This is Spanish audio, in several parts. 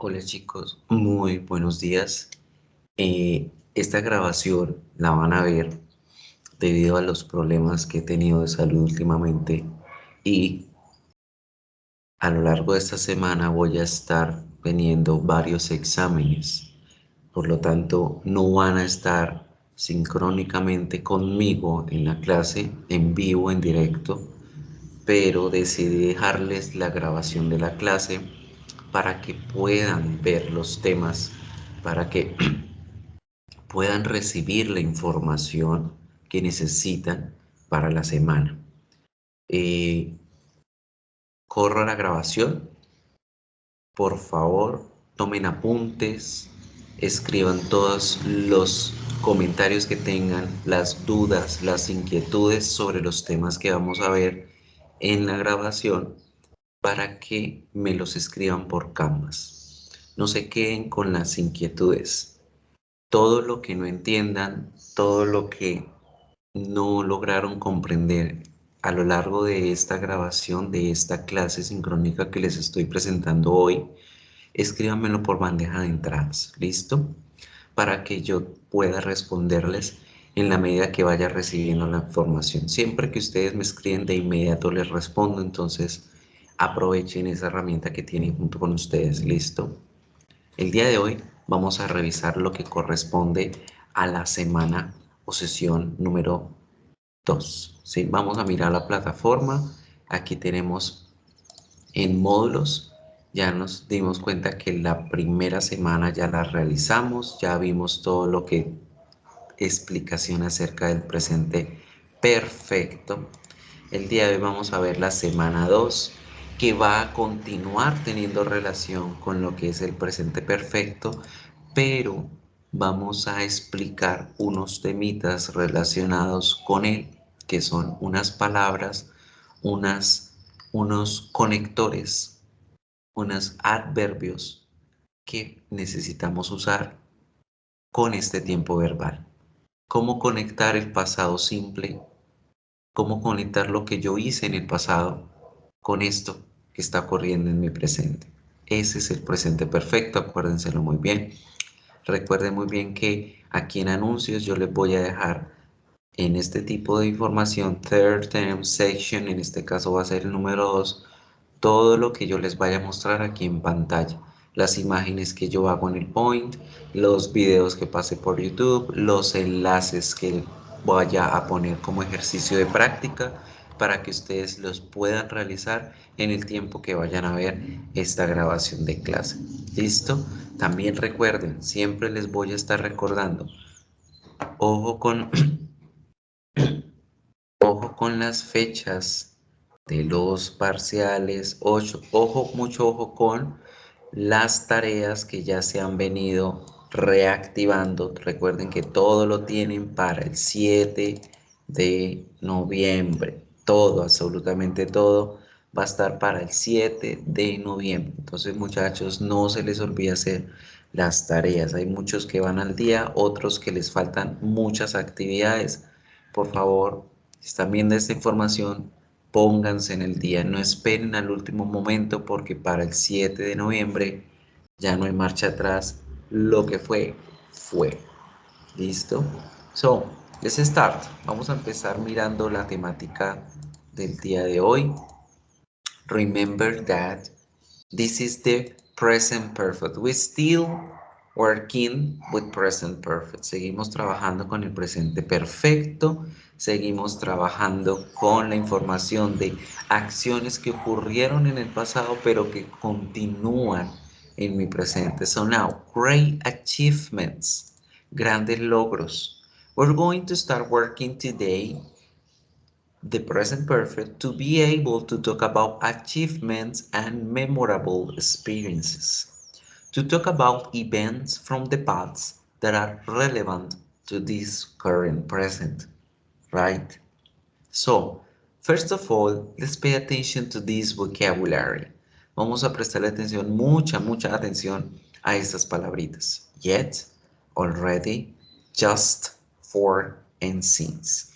Hola chicos, muy buenos días. Esta grabación la van a ver debido a los problemas que he tenido de salud últimamente y a lo largo de esta semana voy a estar teniendo varios exámenes. Por lo tanto, no van a estar sincrónicamente conmigo en la clase en vivo, en directo, pero decidí dejarles la grabación de la clase para que puedan ver los temas, para que puedan recibir la información que necesitan para la semana. Eh, Corro la grabación, por favor, tomen apuntes, escriban todos los comentarios que tengan, las dudas, las inquietudes sobre los temas que vamos a ver en la grabación para que me los escriban por Canvas. No se queden con las inquietudes. Todo lo que no entiendan, todo lo que no lograron comprender a lo largo de esta grabación, de esta clase sincrónica que les estoy presentando hoy, escríbanmelo por bandeja de entradas, ¿listo? Para que yo pueda responderles en la medida que vaya recibiendo la información. Siempre que ustedes me escriben, de inmediato les respondo, entonces aprovechen esa herramienta que tienen junto con ustedes, ¿listo? El día de hoy vamos a revisar lo que corresponde a la semana o sesión número 2. ¿Sí? Vamos a mirar la plataforma. Aquí tenemos en módulos. Ya nos dimos cuenta que la primera semana ya la realizamos. Ya vimos todo lo que explicación acerca del presente perfecto. El día de hoy vamos a ver la semana 2 que va a continuar teniendo relación con lo que es el presente perfecto, pero vamos a explicar unos temitas relacionados con él, que son unas palabras, unos conectores, unos adverbios que necesitamos usar con este tiempo verbal. Cómo conectar el pasado simple, cómo conectar lo que yo hice en el pasado con esto que está ocurriendo en mi presente. Ese es el presente perfecto, acuérdenselo muy bien. Recuerden muy bien que aquí en anuncios yo les voy a dejar en este tipo de información, third term section, en este caso va a ser el número 2, todo lo que yo les vaya a mostrar aquí en pantalla. Las imágenes que yo hago en el Point, los videos que pase por YouTube, los enlaces que vaya a poner como ejercicio de práctica para que ustedes los puedan realizar en el tiempo que vayan a ver esta grabación de clase. ¿Listo? También recuerden, siempre les voy a estar recordando, ojo con ojo con las fechas de los parciales, mucho ojo con las tareas que ya se han venido reactivando. Recuerden que todo lo tienen para el 7 de noviembre. Todo, absolutamente todo va a estar para el 7 de noviembre. Entonces, muchachos, no se les olvide hacer las tareas. Hay muchos que van al día, otros que les faltan muchas actividades. Por favor, si están viendo esta información, pónganse en el día, no esperen al último momento porque para el 7 de noviembre ya no hay marcha atrás, lo que fue, fue. ¿Listo? So, let's start. Vamos a empezar mirando la temática del día de hoy. Remember that this is the present perfect. We still working with present perfect. Seguimos trabajando con el presente perfecto. Seguimos trabajando con la información de acciones que ocurrieron en el pasado, pero que continúan en mi presente. So now, great achievements. Grandes logros. We're going to start working today the present perfect to be able to talk about achievements and memorable experiences, to talk about events from the past that are relevant to this current present, right? So, first of all, let's pay attention to this vocabulary. Vamos a prestarle atención, mucha atención a estas palabritas. Yet, already, just, for, and since.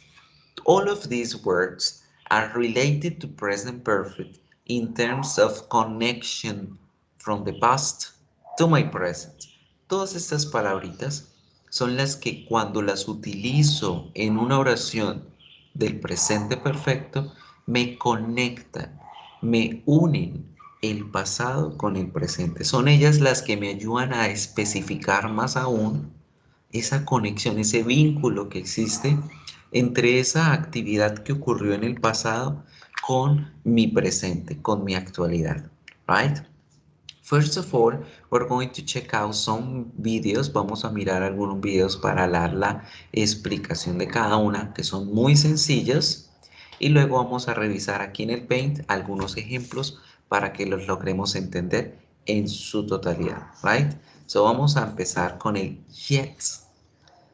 All of these words are related to present perfect in terms of connection from the past to my present. Todas estas palabritas son las que cuando las utilizo en una oración del presente perfecto, me conectan, me unen el pasado con el presente. Son ellas las que me ayudan a especificar más aún esa conexión, ese vínculo que existe entre esa actividad que ocurrió en el pasado con mi presente, con mi actualidad, right? First of all, we're going to check out some videos. Vamos a mirar algunos videos para dar la explicación de cada una, que son muy sencillas. Y luego vamos a revisar aquí en el Paint algunos ejemplos para que los logremos entender en su totalidad, right? So vamos a empezar con el yet.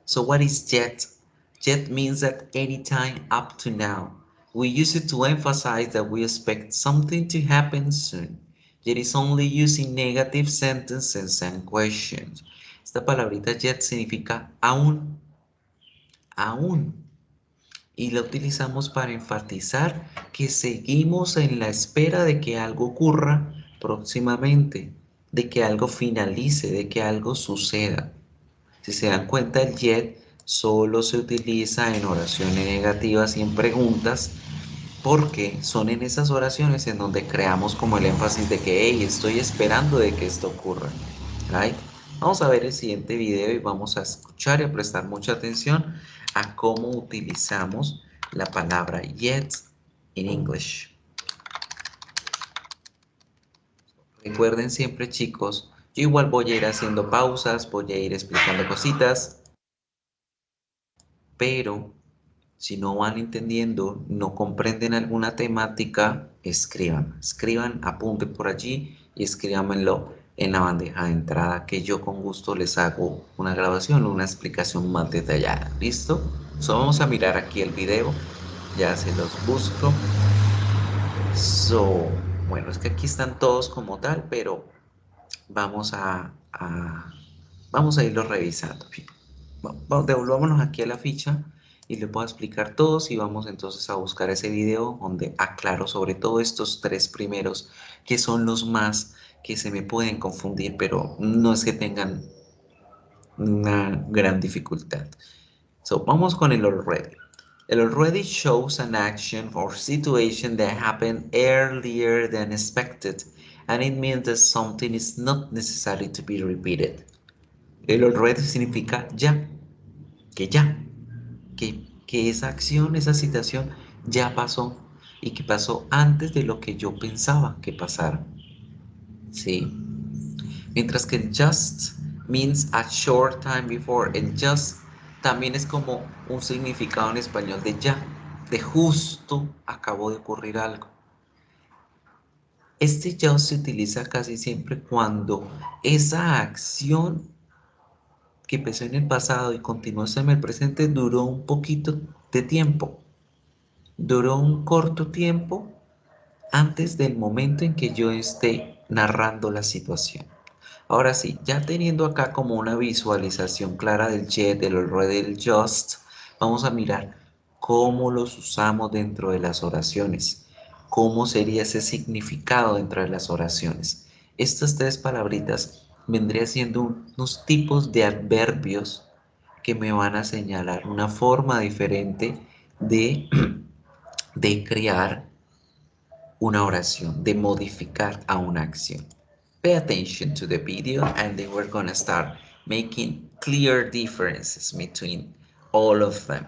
So what is yet? Yet means that anytime up to now. We use it to emphasize that we expect something to happen soon. Yet is only used in negative sentences and questions. Esta palabrita yet significa aún, aún. Y la utilizamos para enfatizar que seguimos en la espera de que algo ocurra próximamente, de que algo finalice, de que algo suceda. Si se dan cuenta, el yet solo se utiliza en oraciones negativas y en preguntas porque son en esas oraciones en donde creamos como el énfasis de que, hey, estoy esperando de que esto ocurra. Right? Vamos a ver el siguiente video y vamos a escuchar y a prestar mucha atención a cómo utilizamos la palabra yet en English. Recuerden siempre, chicos, yo igual voy a ir haciendo pausas, voy a ir explicando cositas, pero si no van entendiendo, no comprenden alguna temática, escriban, apunten por allí y escríbanmelo en la bandeja de entrada que yo con gusto les hago una grabación, una explicación más detallada. ¿Listo? So, vamos a mirar aquí el video, ya se los busco. So, bueno, es que aquí están todos como tal, pero vamos vamos a irlo revisando. Devolvámonos aquí a la ficha y le puedo explicar todos y vamos entonces a buscar ese video donde aclaro sobre todo estos tres primeros que son los más que se me pueden confundir, pero no es que tengan una gran dificultad. So, vamos con el already. El already shows an action or situation that happened earlier than expected, and it means that something is not necessary to be repeated. El already significa ya, ya, que esa acción, esa situación ya pasó y que pasó antes de lo que yo pensaba que pasara. ¿Sí? Mientras que el just means a short time before. El just también es como un significado en español de ya, de justo acabó de ocurrir algo. Este just se utiliza casi siempre cuando esa acción que empezó en el pasado y continuó en el presente duró un poquito de tiempo. Duró un corto tiempo antes del momento en que yo esté narrando la situación. Ahora sí, ya teniendo acá como una visualización clara del yet, del already, del just, vamos a mirar cómo los usamos dentro de las oraciones, cómo sería ese significado dentro de las oraciones. Estas tres palabritas vendrían siendo unos tipos de adverbios que me van a señalar una forma diferente de, de crear una oración, de modificar a una acción. Pay attention to the video and then we're gonna start making clear differences between all of them,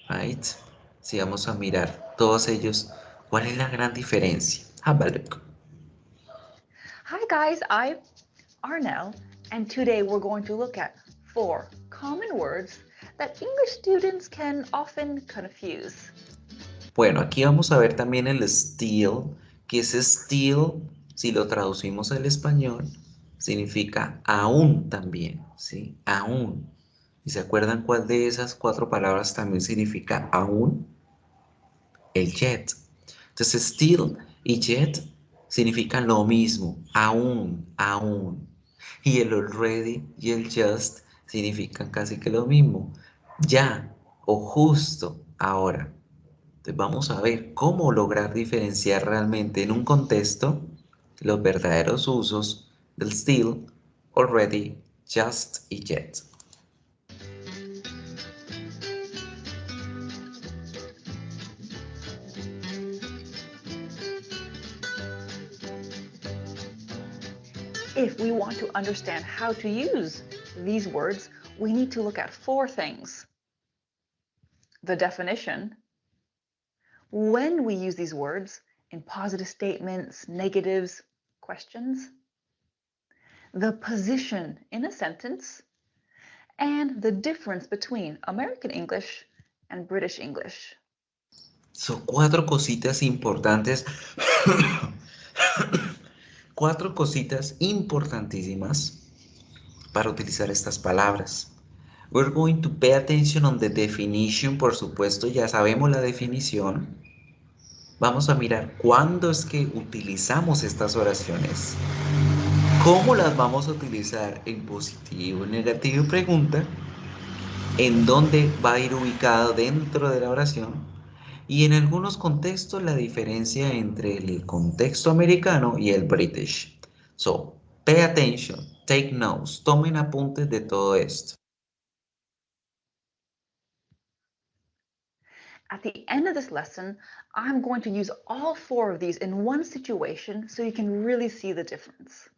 right? Si vamos a mirar todos ellos, ¿cuál es la gran diferencia? Have a look. Hi guys, I'm Arnell, and today we're going to look at 4 common words that English students can often confuse. Bueno, aquí vamos a ver también el still, que ese still, si lo traducimos al español, significa aún también, ¿sí? Aún. ¿Y se acuerdan cuál de esas cuatro palabras también significa aún? El yet. Entonces, still y yet significan lo mismo, aún, aún. Y el already y el just significan casi que lo mismo, ya o justo ahora. Entonces vamos a ver cómo lograr diferenciar realmente en un contexto los verdaderos usos del still already, just y yet. If we want to understand how to use these words, we need to look at 4 things. The definition, when we use these words in positive statements, negatives, questions, the position in a sentence, and the difference between American English and British English. Son 4 cositas importantes, 4 cositas importantísimas para utilizar estas palabras. We're going to pay attention on the definition, por supuesto, ya sabemos la definición. Vamos a mirar cuándo es que utilizamos estas oraciones, cómo las vamos a utilizar en positivo, en negativo, pregunta, en dónde va a ir ubicado dentro de la oración y en algunos contextos la diferencia entre el contexto americano y el British. So, pay attention, take notes, tomen apuntes de todo esto. At the end of this lesson, I'm going to use all 4 of these in one situation so you can really see the difference.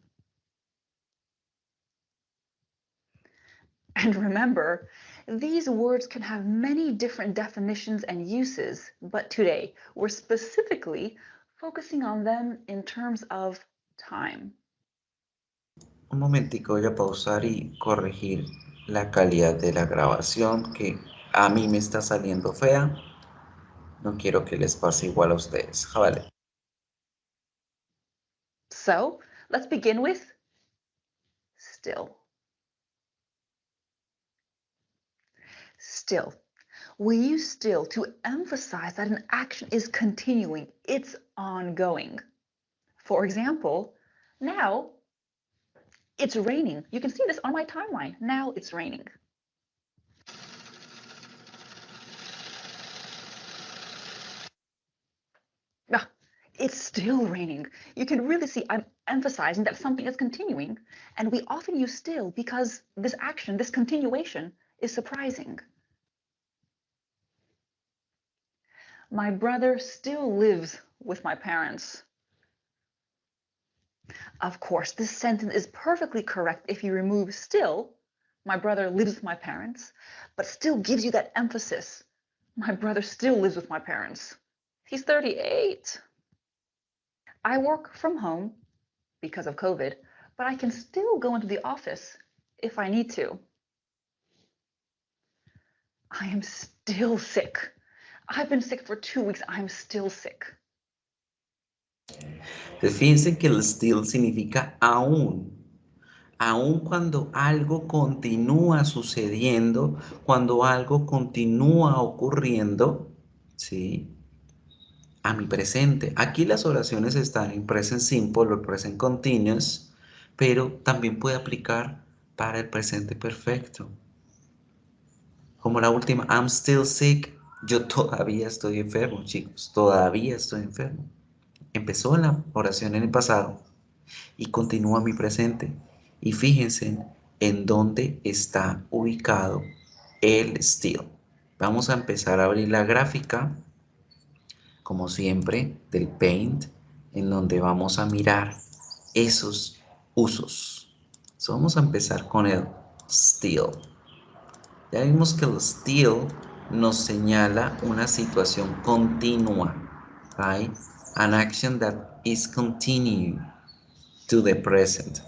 And remember, these words can have many different definitions and uses, but today we're specifically focusing on them in terms of time. Un momentico, voy a pausar y corregir la calidad de la grabación que a mí me está saliendo fea. No quiero que les pase igual a ustedes. Vale. So let's begin with still. Still. We use still to emphasize that an action is continuing, it's ongoing. For example, now it's raining. You can see this on my timeline. Now it's raining. Ah, it's still raining. You can really see I'm emphasizing that something is continuing, and we often use still because this action, this continuation, is surprising. My brother still lives with my parents. Of course, this sentence is perfectly correct if you remove still, my brother lives with my parents, but still gives you that emphasis. My brother still lives with my parents. He's 38. I work from home because of COVID, but I can still go into the office if I need to. I am still sick. I've been sick for 2 weeks. I'm still sick. Fíjense que el still significa aún. Aún cuando algo continúa sucediendo, cuando algo continúa ocurriendo, ¿sí? A mi presente. Aquí las oraciones están en present simple o present continuous, pero también puede aplicar para el presente perfecto. Como la última, I'm still sick. Yo todavía estoy enfermo, chicos. Todavía estoy enfermo. Empezó la oración en el pasado y continúa mi presente. Y fíjense en dónde está ubicado el still. Vamos a empezar a abrir la gráfica, como siempre, del Paint, en donde vamos a mirar esos usos. So, vamos a empezar con el still. Ya vimos que el still nos señala una situación continua, right? An action that is continuing to the present.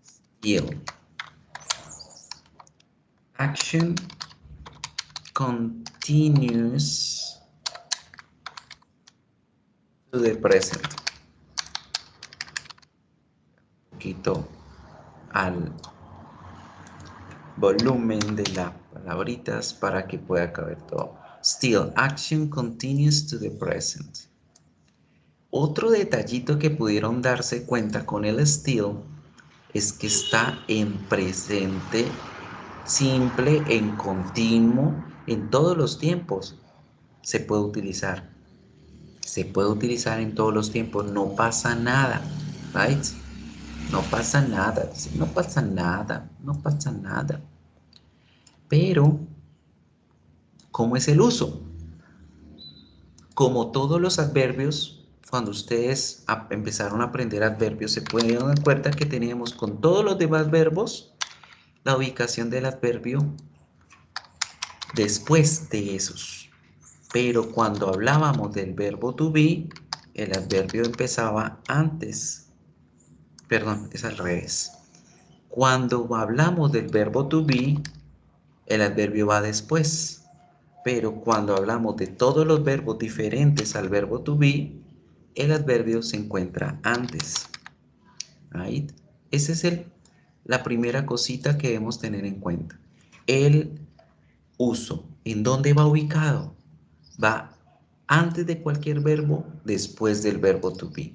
Still. Action continues to the present. Un poquito al volumen de las palabritas para que pueda caber todo. Still, action continues to the present. Otro detallito que pudieron darse cuenta con el still es que está en presente simple, en continuo, en todos los tiempos. Se puede utilizar. Se puede utilizar en todos los tiempos, no pasa nada, right? No pasa nada, dice, no pasa nada, no pasa nada. Pero, ¿cómo es el uso? Como todos los adverbios, cuando ustedes empezaron a aprender adverbios, se pueden dar cuenta que teníamos con todos los demás verbos la ubicación del adverbio después de esos. Pero cuando hablábamos del verbo to be, el adverbio empezaba antes. Perdón, es al revés. Cuando hablamos del verbo to be, el adverbio va después. Pero cuando hablamos de todos los verbos diferentes al verbo to be, el adverbio se encuentra antes. Right? Esa es la primera cosita que debemos tener en cuenta. El uso. ¿En dónde va ubicado? Va antes de cualquier verbo, después del verbo to be.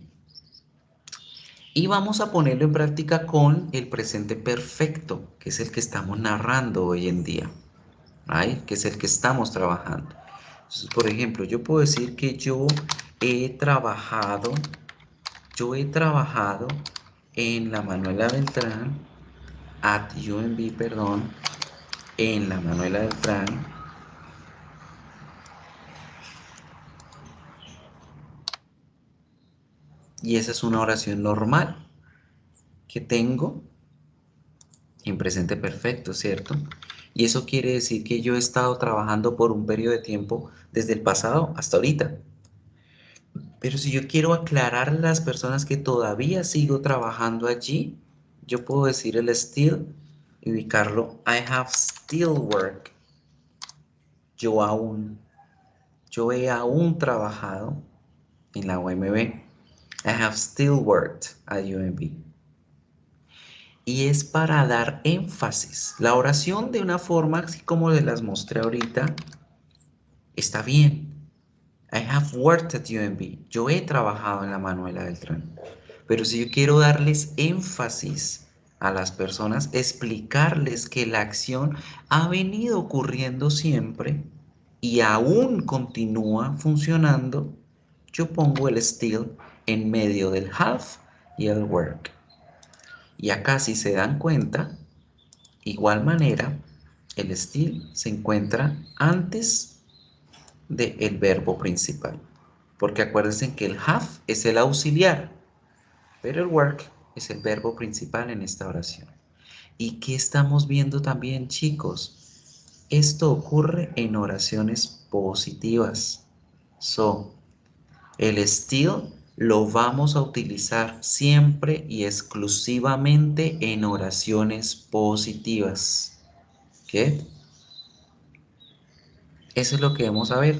Y vamos a ponerlo en práctica con el presente perfecto, que es el que estamos narrando hoy en día, ¿right? Que es el que estamos trabajando. Entonces, por ejemplo, yo puedo decir que he trabajado, yo he trabajado en la Manuela Beltrán, at UNB, perdón, en la Manuela Beltrán, y esa es una oración normal que tengo en presente perfecto, ¿cierto? Y eso quiere decir que yo he estado trabajando por un periodo de tiempo desde el pasado hasta ahorita. Pero si yo quiero aclarar a las personas que todavía sigo trabajando allí, yo puedo decir el still y ubicarlo. I have still work. Yo aún, yo he aún trabajado en la UMB. I have still worked at UMB. Y es para dar énfasis. La oración de una forma así como de las mostré ahorita está bien. I have worked at UMB. Yo he trabajado en la Manuela Beltrán. Pero si yo quiero darles énfasis a las personas, explicarles que la acción ha venido ocurriendo siempre y aún continúa funcionando, yo pongo el still en medio del have y el work. Y acá, si se dan cuenta, igual manera, el still se encuentra antes del verbo principal. Porque acuérdense que el have es el auxiliar, pero el work es el verbo principal en esta oración. ¿Y qué estamos viendo también, chicos? Esto ocurre en oraciones positivas. So, el still lo vamos a utilizar siempre y exclusivamente en oraciones positivas. ¿Qué? Eso es lo que vamos a ver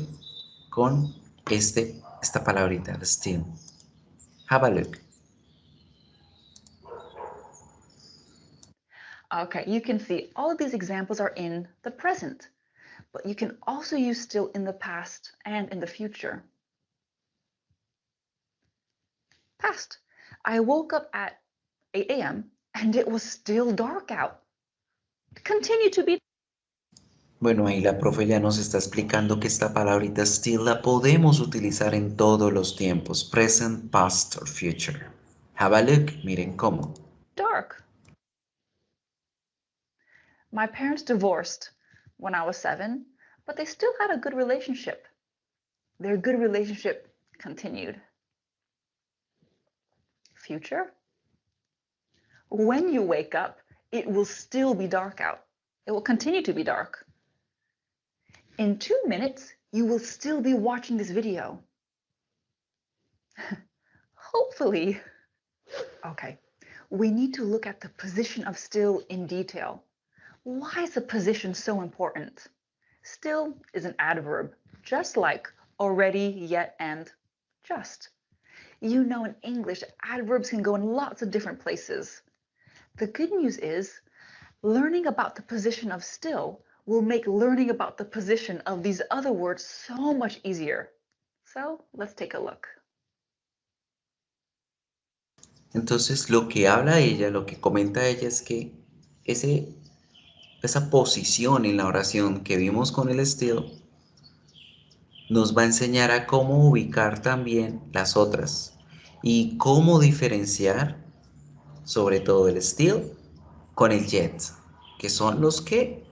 con esta palabrita, still. Have a look. Okay, you can see all of these examples are in the present, but you can also use still in the past and in the future. Past. I woke up at 8 a.m. and it was still dark out. Continue to be. Bueno, ahí la profe ya nos está explicando que esta palabrita still la podemos utilizar en todos los tiempos, present, past or future. Have a look, miren cómo. Dark. My parents divorced when I was 7, but they still had a good relationship. Their good relationship continued. Future. When you wake up, it will still be dark out. It will continue to be dark. In 2 minutes, you will still be watching this video. Hopefully. Okay, we need to look at the position of still in detail. Why is the position so important? Still is an adverb, just like already, yet, and just. You know, in English, adverbs can go in lots of different places. The good news is, learning about the position of still will make learning about the position of these other words so much easier. So let's take a look. Entonces, lo que habla ella, lo que comenta ella es que esa posición en la oración que vimos con el still nos va a enseñar a cómo ubicar también las otras y cómo diferenciar sobre todo el still, con el yet, que son los que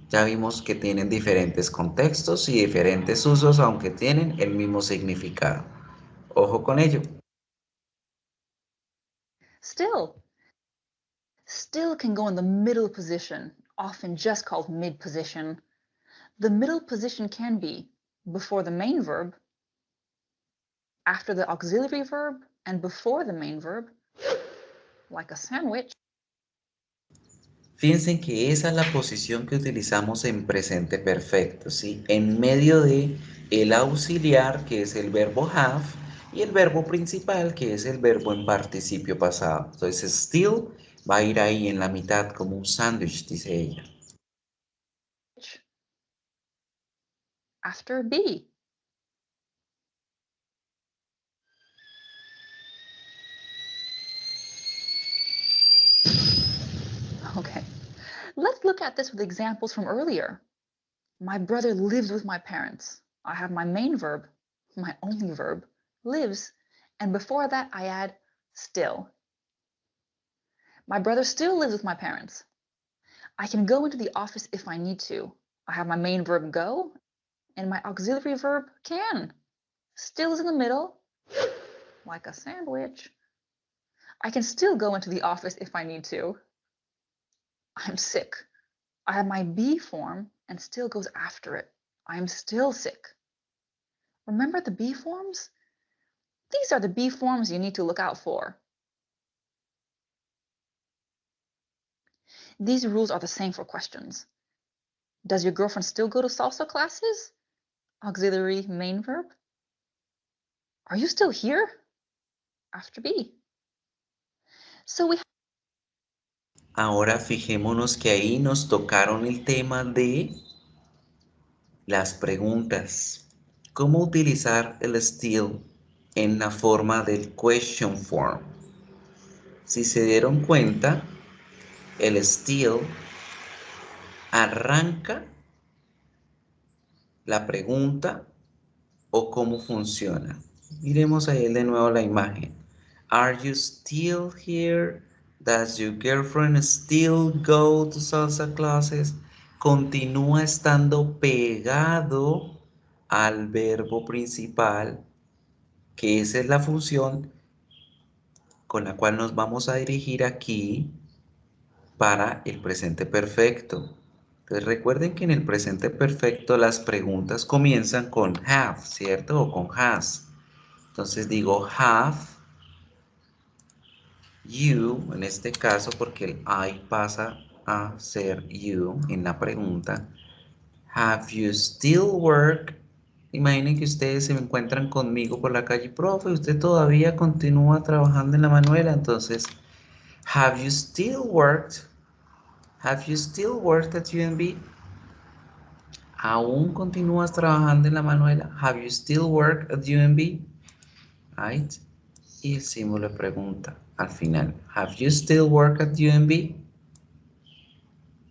ya vimos que tienen diferentes contextos y diferentes usos, aunque tienen el mismo significado. Ojo con ello. Still. Still can go in the middle position, often just called mid position. The middle position can be before the main verb, after the auxiliary verb, and before the main verb, like a sandwich. Fíjense que esa es la posición que utilizamos en presente perfecto, ¿sí? En medio de el auxiliar, que es el verbo have, y el verbo principal, que es el verbo en participio pasado. Entonces, still va a ir ahí en la mitad como un sándwich, dice ella. After be. Okay, let's look at this with examples from earlier. My brother lives with my parents. I have my main verb, my only verb, lives, and before that I add still. My brother still lives with my parents. I can go into the office if I need to. I have my main verb go, and my auxiliary verb can. Still is in the middle, like a sandwich. I can still go into the office if I need to. I'm sick. I have my be form and still goes after it. I'm still sick. Remember the be forms? These are the be forms you need to look out for. These rules are the same for questions. Does your girlfriend still go to salsa classes? Auxiliary main verb. Are you still here? After be. So we Ahora fijémonos que ahí nos tocaron el tema de las preguntas. ¿Cómo utilizar el still en la forma del question form? Si se dieron cuenta, el still arranca la pregunta o cómo funciona. Miremos ahí de nuevo la imagen. Are you still here? Does your girlfriend still go to salsa classes? Continúa estando pegado al verbo principal, que esa es la función con la cual nos vamos a dirigir aquí para el presente perfecto. Entonces recuerden que en el presente perfecto las preguntas comienzan con have, ¿cierto? O con has. Entonces digo have you, en este caso, porque el I pasa a ser you en la pregunta. Have you still work? Imaginen que ustedes se encuentran conmigo por la calle, profe, usted todavía continúa trabajando en la manuela, entonces, have you still worked? Have you still worked at UNB? ¿Aún continúas trabajando en la manuela? Have you still worked at UNB? Right? Y el símbolo de pregunta al final. Have you still worked at UNB?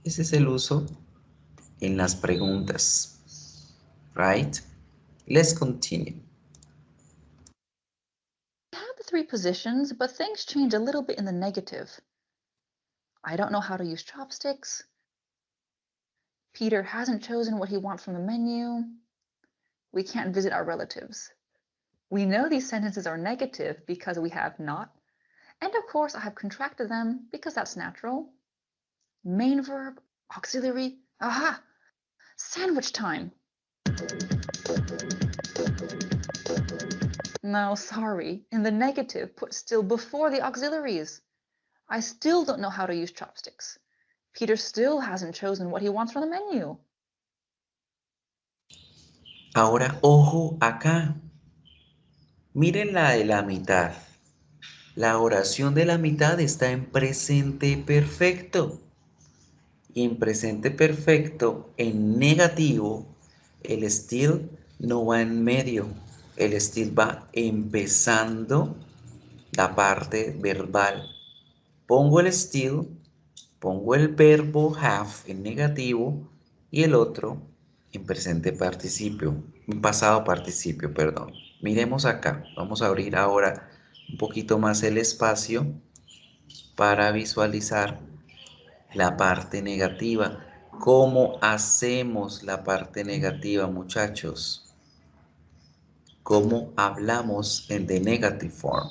Ese es el uso en las preguntas. Right? Let's continue. have the three positions, but things change a little bit in the negative. I don't know how to use chopsticks. Peter hasn't chosen what he wants from the menu. We can't visit our relatives. We know these sentences are negative because we have not. And of course, I have contracted them because that's natural. Main verb, auxiliary, aha, sandwich time. No, sorry. In the negative, put still before the auxiliaries. I still don't know how to use chopsticks. Peter still hasn't chosen what he wants from the menu. Ahora, ojo acá. Miren la de la mitad. La oración de la mitad está en presente perfecto. Y en presente perfecto, en negativo, el still no va en medio. El still va empezando la parte verbal. Pongo el still, pongo el verbo have en negativo y el otro en presente participio, en pasado participio, perdón. Miremos acá, vamos a abrir ahora un poquito más el espacio para visualizar la parte negativa. ¿Cómo hacemos la parte negativa, muchachos? ¿Cómo hablamos en the negative form?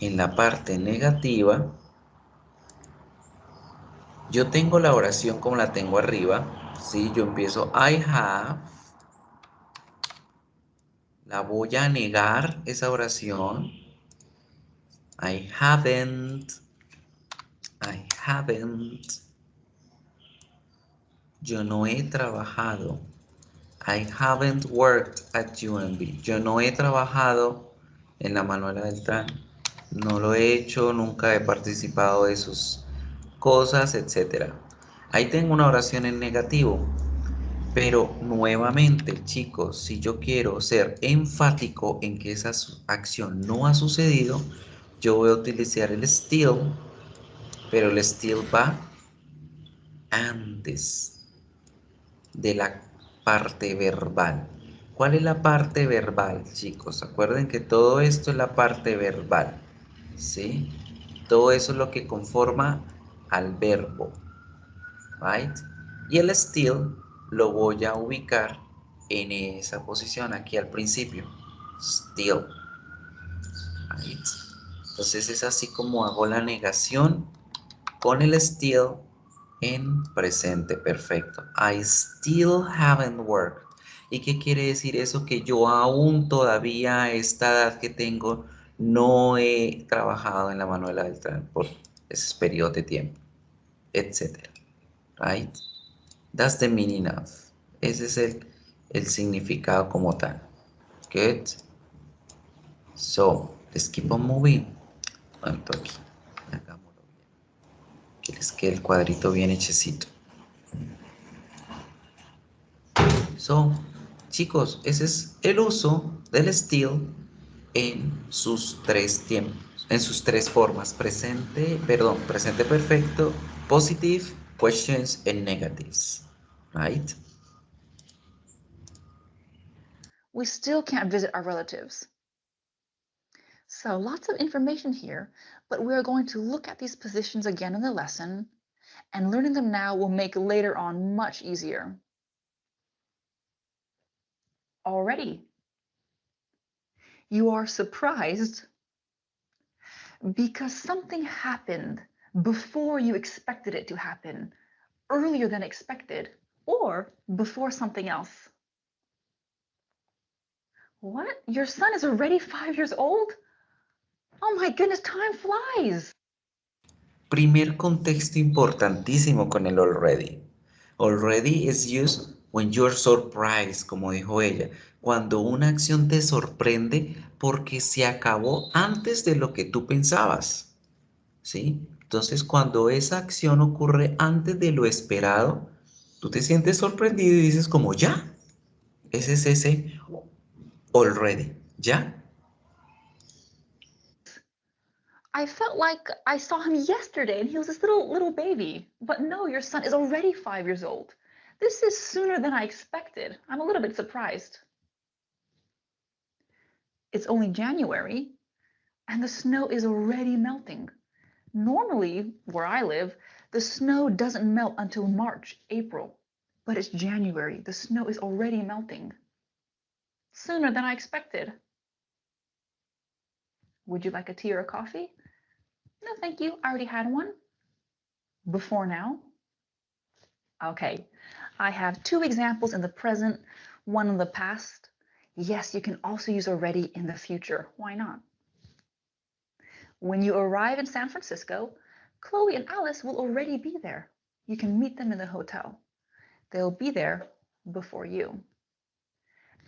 En la parte negativa, yo tengo la oración como la tengo arriba, ¿sí? Yo empiezo I have, la voy a negar esa oración. I haven't, I haven't. Yo no he trabajado. I haven't worked at UNB. Yo no he trabajado en la Manuela Beltrán. No lo he hecho, nunca he participado de sus cosas, etc. Ahí tengo una oración en negativo. Pero nuevamente, chicos, si yo quiero ser enfático en que esa acción no ha sucedido, yo voy a utilizar el still, pero el still va antes de la parte verbal. ¿Cuál es la parte verbal, chicos? Acuerden que todo esto es la parte verbal, ¿sí? Todo eso es lo que conforma al verbo, right? Y el still lo voy a ubicar en esa posición aquí al principio, still, right? Entonces es así como hago la negación con el still en presente perfecto. I still haven't worked. ¿Y qué quiere decir eso? Que yo aún todavía a esta edad que tengo no he trabajado en la Manuela Beltrán por ese periodo de tiempo, etcétera. Right? That's the meaning of. Ese es el significado como tal. Good. So, let's keep on moving. Alto aquí. Hagámoslo bien. Que les quede el cuadrito bien hechecito. So, chicos, ese es el uso del still en sus tres tiempos, en sus tres formas, presente perfecto, positive, questions, and negatives, right? We still can't visit our relatives. So lots of information here, but we are going to look at these positions again in the lesson, and learning them now will make later on much easier. Already, you are surprised because something happened before you expected it to happen, earlier than expected, or before something else. What? Your son is already 5 years old? Oh my goodness, time flies. Primer contexto importantísimo con el already. Already is used when you're surprised, como dijo ella, cuando una acción te sorprende porque se acabó antes de lo que tú pensabas, ¿sí? Entonces, cuando esa acción ocurre antes de lo esperado, tú te sientes sorprendido y dices como, ¿ya? Ese es ese already, ¿ya? I felt like I saw him yesterday and he was this little baby. But no, your son is already 5 years old. This is sooner than I expected. I'm a little bit surprised. It's only January and the snow is already melting. Normally, where I live, the snow doesn't melt until March, April. But it's January. The snow is already melting. Sooner than I expected. Would you like a tea or a coffee? No, thank you. I already had one. Before now? Okay, I have two examples in the present, one in the past. Yes, you can also use already in the future. Why not? When you arrive in San Francisco, Chloe and Alice will already be there. You can meet them in the hotel. They'll be there before you.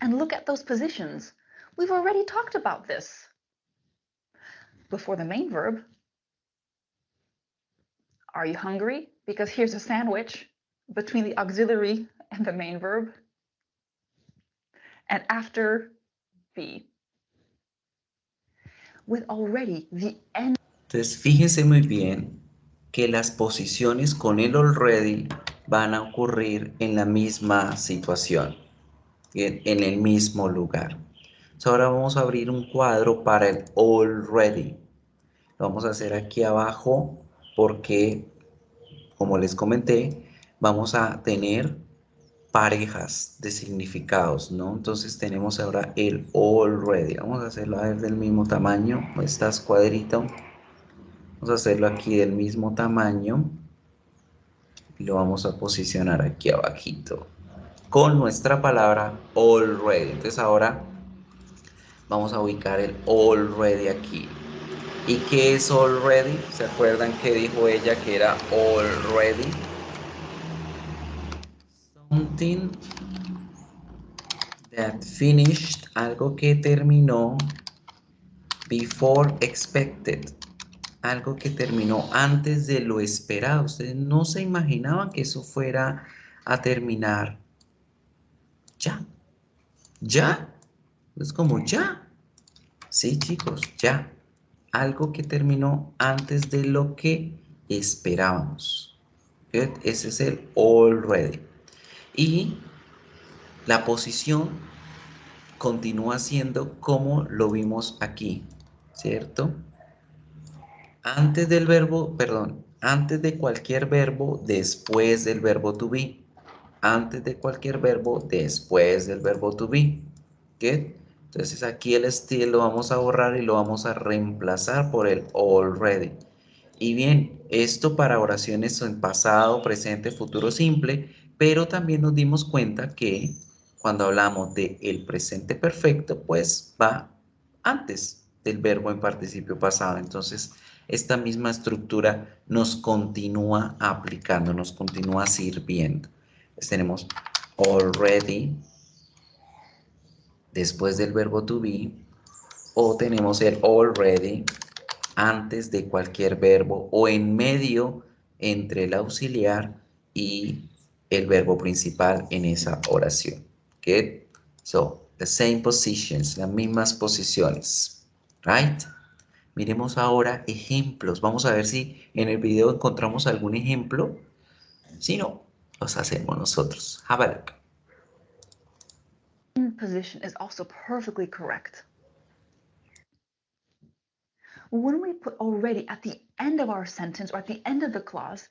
And look at those positions. We've already talked about this. Before the main verb, are you hungry? Because here's a sandwich between the auxiliary and the main verb. And after, be. With already, the end. Entonces, fíjense muy bien que las posiciones con el already van a ocurrir en la misma situación, en el mismo lugar. Entonces, ahora vamos a abrir un cuadro para el already. Lo vamos a hacer aquí abajo porque, como les comenté, vamos a tener parejas de significados, ¿no? Entonces tenemos ahora el already. Vamos a hacerlo a ver del mismo tamaño. Estas cuadrito. Vamos a hacerlo aquí del mismo tamaño. Y lo vamos a posicionar aquí abajito con nuestra palabra already. Entonces ahora vamos a ubicar el already aquí. ¿Y qué es already? ¿Se acuerdan que dijo ella que era already? Something that finished, algo que terminó before expected, algo que terminó antes de lo esperado. Ustedes no se imaginaban que eso fuera a terminar ya. ¿Ya? Es como ya. Sí, chicos, ya. Algo que terminó antes de lo que esperábamos. Good. Ese es el already. Y la posición continúa siendo como lo vimos aquí, ¿cierto? Antes del verbo, perdón, antes de cualquier verbo, después del verbo to be. Antes de cualquier verbo, después del verbo to be. ¿Good? Entonces aquí el still lo vamos a borrar y lo vamos a reemplazar por el already. Y bien, esto para oraciones en pasado, presente, futuro simple, pero también nos dimos cuenta que cuando hablamos de el presente perfecto, pues va antes del verbo en participio pasado. Entonces, esta misma estructura nos continúa aplicando, nos continúa sirviendo. Entonces, tenemos already después del verbo to be, o tenemos el already antes de cualquier verbo o en medio entre el auxiliar y el verbo principal en esa oración. Good. So, the same positions, las mismas posiciones. Right? Miremos ahora ejemplos. Vamos a ver si en el video encontramos algún ejemplo. Si no, los hacemos nosotros. Have a look. Position is also perfectly correct. When we put already at the end of our sentence or at the end of the clause,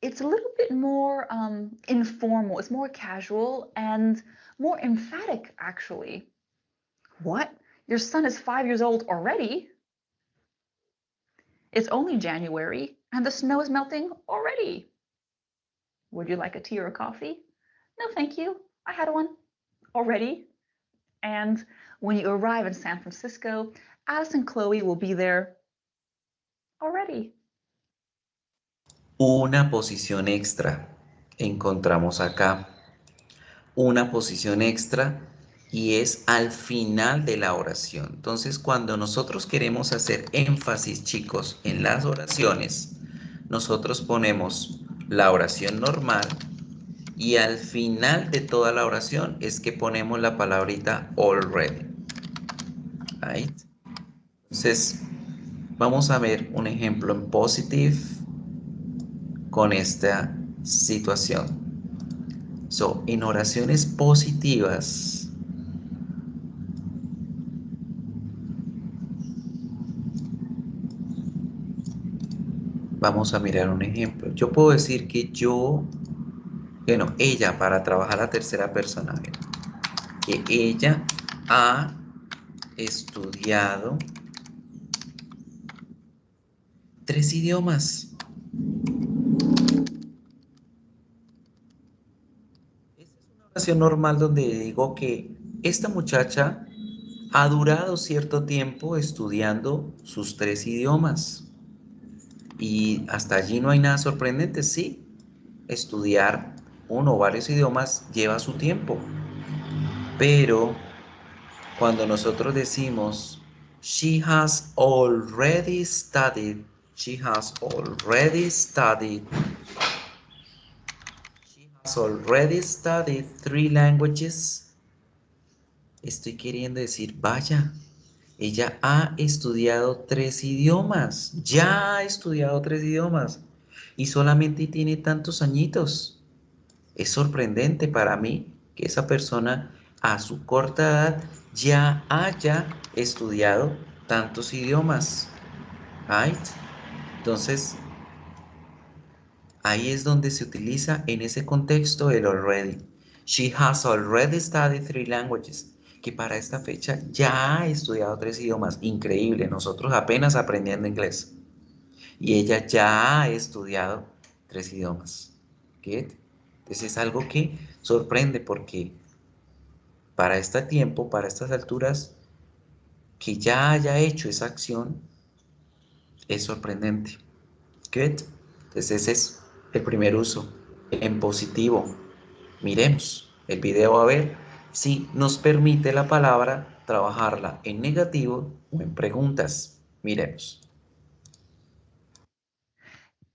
it's a little bit more informal, it's more casual and more emphatic, actually. What? Your son is 5 years old already? It's only January and the snow is melting already. Would you like a tea or a coffee? No, thank you. I had one already. And when you arrive in San Francisco, Alice and Chloe will be there already. Una posición extra encontramos acá. Una posición extra y es al final de la oración. Entonces, cuando nosotros queremos hacer énfasis, chicos, en las oraciones, nosotros ponemos la oración normal y al final de toda la oración es que ponemos la palabrita already. Right? Entonces, vamos a ver un ejemplo en positive con esta situación. So, en oraciones positivas, vamos a mirar un ejemplo. Yo puedo decir que bueno, ella para trabajar la tercera persona, mira, que ella ha estudiado 3 idiomas. Esta es una oración normal donde digo que esta muchacha ha durado cierto tiempo estudiando sus 3 idiomas. Y hasta allí no hay nada sorprendente, sí. Estudiar uno o varios idiomas lleva su tiempo. Pero cuando nosotros decimos she has already studied, she has already studied, she has already studied 3 languages, estoy queriendo decir, vaya, ella ha estudiado 3 idiomas, ya ha estudiado 3 idiomas y solamente tiene tantos añitos. Es sorprendente para mí que esa persona a su corta edad ya haya estudiado tantos idiomas. right? Entonces, ahí es donde se utiliza en ese contexto el already. She has already studied 3 languages. Que para esta fecha ya ha estudiado 3 idiomas. Increíble, nosotros apenas aprendiendo inglés. Y ella ya ha estudiado 3 idiomas. ¿Get? Entonces es algo que sorprende porque para este tiempo, para estas alturas, que ya haya hecho esa acción es sorprendente. Good. Entonces ese es el primer uso en positivo. Miremos el video a ver si nos permite la palabra trabajarla en negativo o en preguntas. Miremos.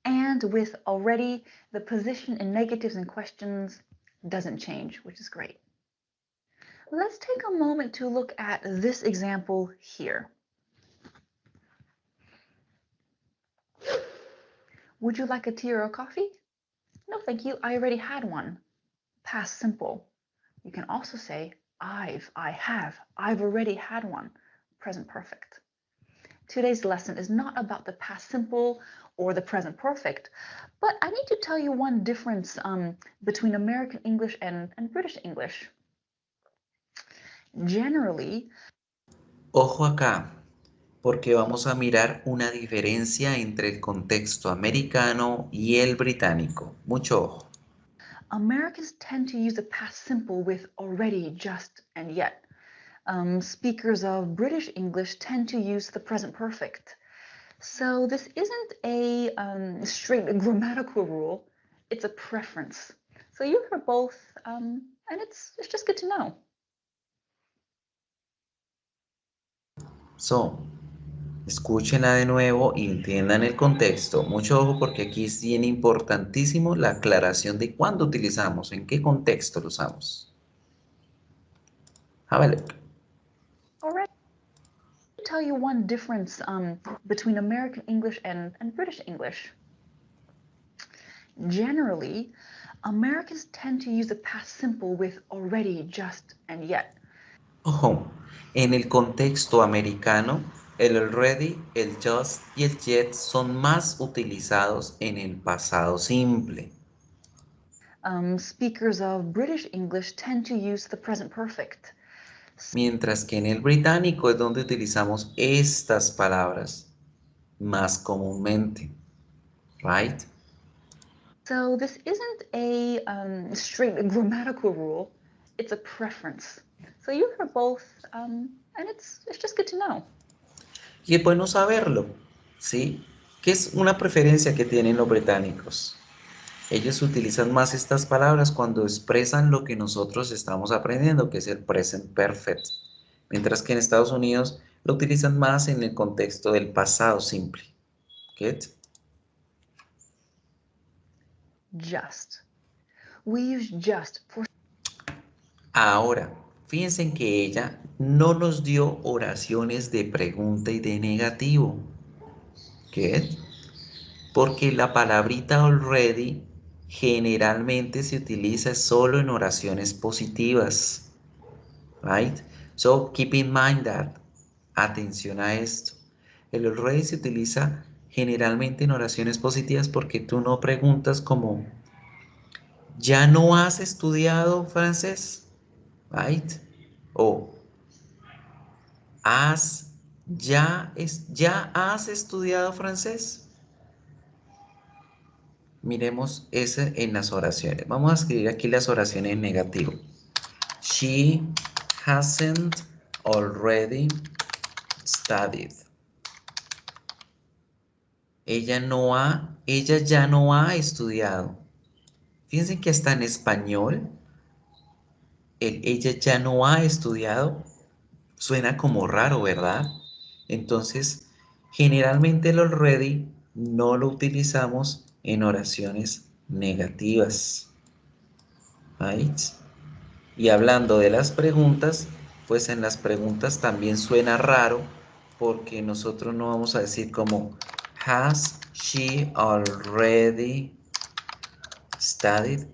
And with already, the position in negatives and questions doesn't change, which is great. Let's take a moment to look at this example here. Would you like a tea or a coffee? No, thank you. I already had one. Past simple. You can also say I have, I've already had one. Present perfect. Today's lesson is not about the past simple or the present perfect, but I need to tell you one difference between American English and British English. Generally, Ojo acá, porque vamos a mirar una diferencia entre el contexto americano y el británico. Mucho ojo. Americans tend to use the past simple with already, just, and yet. Speakers of British English tend to use the present perfect. So this isn't a straight grammatical rule, it's a preference. So you hear both, and it's just good to know. So, escúchenla de nuevo y entiendan el contexto. Mucho ojo porque aquí es bien importantísimo la aclaración de cuándo utilizamos, en qué contexto lo usamos. Have a look. All right. I'll tell you one difference between American English and British English. Generally, Americans tend to use the past simple with already, just, and yet. Ojo, en el contexto americano, el already, el just y el yet son más utilizados en el pasado simple. Speakers of British English tend to use the present perfect. Mientras que en el británico es donde utilizamos estas palabras más comúnmente. Right? So this isn't a straight grammatical rule, it's a preference. So you hear both, and it's just good to know. Y es bueno saberlo, ¿sí? Que es una preferencia que tienen los británicos. Ellos utilizan más estas palabras cuando expresan lo que nosotros estamos aprendiendo, que es el present perfect. Mientras que en Estados Unidos lo utilizan más en el contexto del pasado simple. ¿Get? Just. We use just for. Ahora, fíjense en que ella no nos dio oraciones de pregunta y de negativo. ¿Get? Porque la palabrita already generalmente se utiliza solo en oraciones positivas. Right? So keep in mind that. Atención a esto. El already se utiliza generalmente en oraciones positivas porque tú no preguntas como ¿ya no has estudiado francés? Right? O ¿ya has estudiado francés? Miremos ese en las oraciones. Vamos a escribir aquí las oraciones en negativo. She hasn't already studied. Ella ya no ha estudiado. Fíjense que hasta en español, ella ya no ha estudiado suena como raro, ¿verdad? Entonces, generalmente el already no lo utilizamos en oraciones negativas. Right? Y hablando de las preguntas, pues en las preguntas también suena raro porque nosotros no vamos a decir como has she already studied?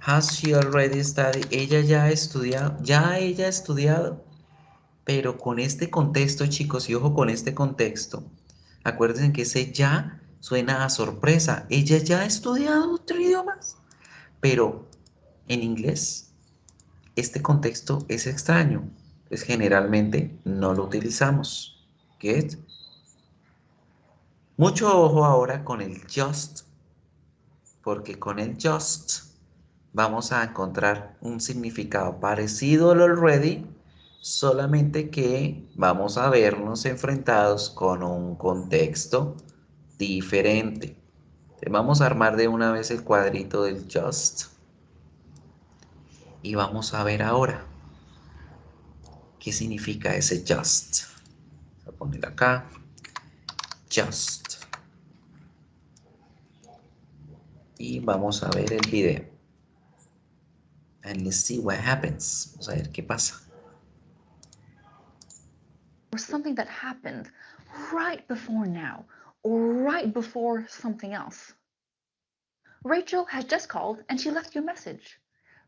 Has she already studied? Ella ya ha estudiado, ya ella ha estudiado. Pero con este contexto, chicos, y ojo con este contexto, Acuérdense que ese ya suena a sorpresa. Ella ya ha estudiado otro idioma, pero en inglés este contexto es extraño. Pues generalmente no lo utilizamos. ¿Get? Mucho ojo ahora con el just, porque con el just vamos a encontrar un significado parecido al already, solamente que vamos a vernos enfrentados con un contexto diferente. Vamos a armar de una vez el cuadrito del just y vamos a ver ahora qué significa ese just. Voy a poner acá, just. Y vamos a ver el video. And let's see what happens. Vamos a ver qué pasa. Or something that happened right before now, or right before something else. Rachel has just called and she left you a message.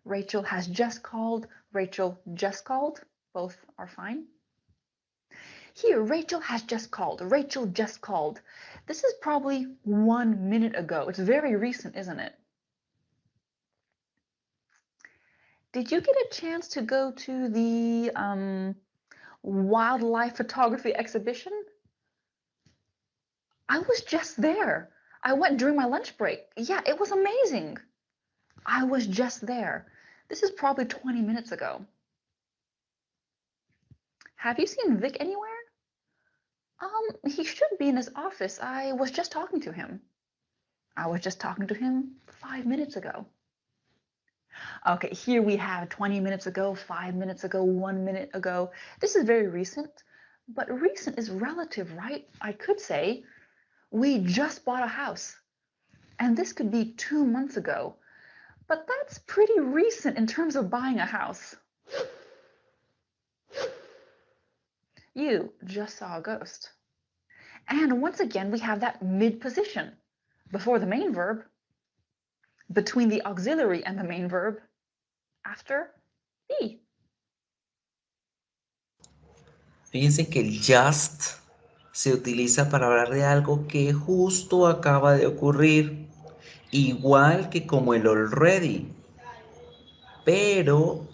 Rachel has just called, Rachel just called. Both are fine. Here, Rachel has just called, Rachel just called. This is probably 1 minute ago. It's very recent, isn't it? Did you get a chance to go to the wildlife photography exhibition? I was just there. I went during my lunch break. Yeah, it was amazing. I was just there. This is probably 20 minutes ago. Have you seen Vic anywhere? He should be in his office. I was just talking to him. I was just talking to him 5 minutes ago. Okay, here we have 20 minutes ago, 5 minutes ago, 1 minute ago. This is very recent, but recent is relative, right? I could say, we just bought a house. And this could be 2 months ago. But that's pretty recent in terms of buying a house. You just saw a ghost. And once again, we have that mid position before the main verb, between the auxiliary and the main verb, after be. Fíjense que el just se utiliza para hablar de algo que justo acaba de ocurrir, igual que como el already. Pero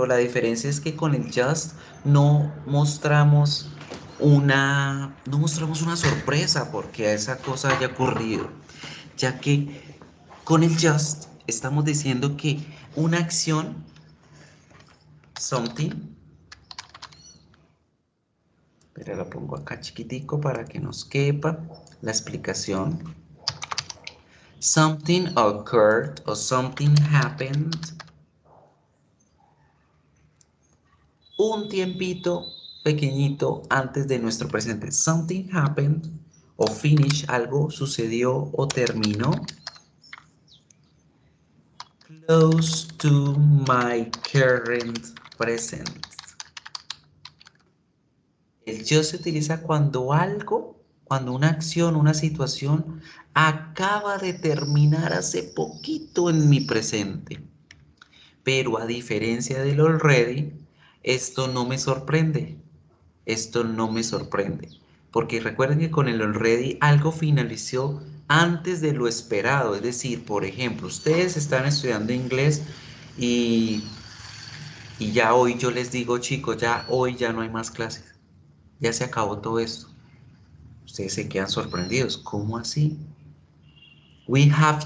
la diferencia es que con el just no mostramos una sorpresa porque esa cosa haya ocurrido, ya que con el just estamos diciendo que una acción, something, pero la pongo acá chiquitico para que nos quepa la explicación. Something occurred or something happened un tiempito pequeñito antes de nuestro presente. Something happened o finish, algo sucedió o terminó. Close to my current present. El yo se utiliza cuando algo, cuando una acción, una situación acaba de terminar hace poquito en mi presente. Pero a diferencia del already, esto no me sorprende. Esto no me sorprende. Porque recuerden que con el already algo finalizó antes de lo esperado. Es decir, por ejemplo, ustedes están estudiando inglés y, y ya hoy yo les digo, chicos, ya hoy ya no hay más clases. Ya se acabó todo esto. Ustedes se quedan sorprendidos. ¿Cómo así? We have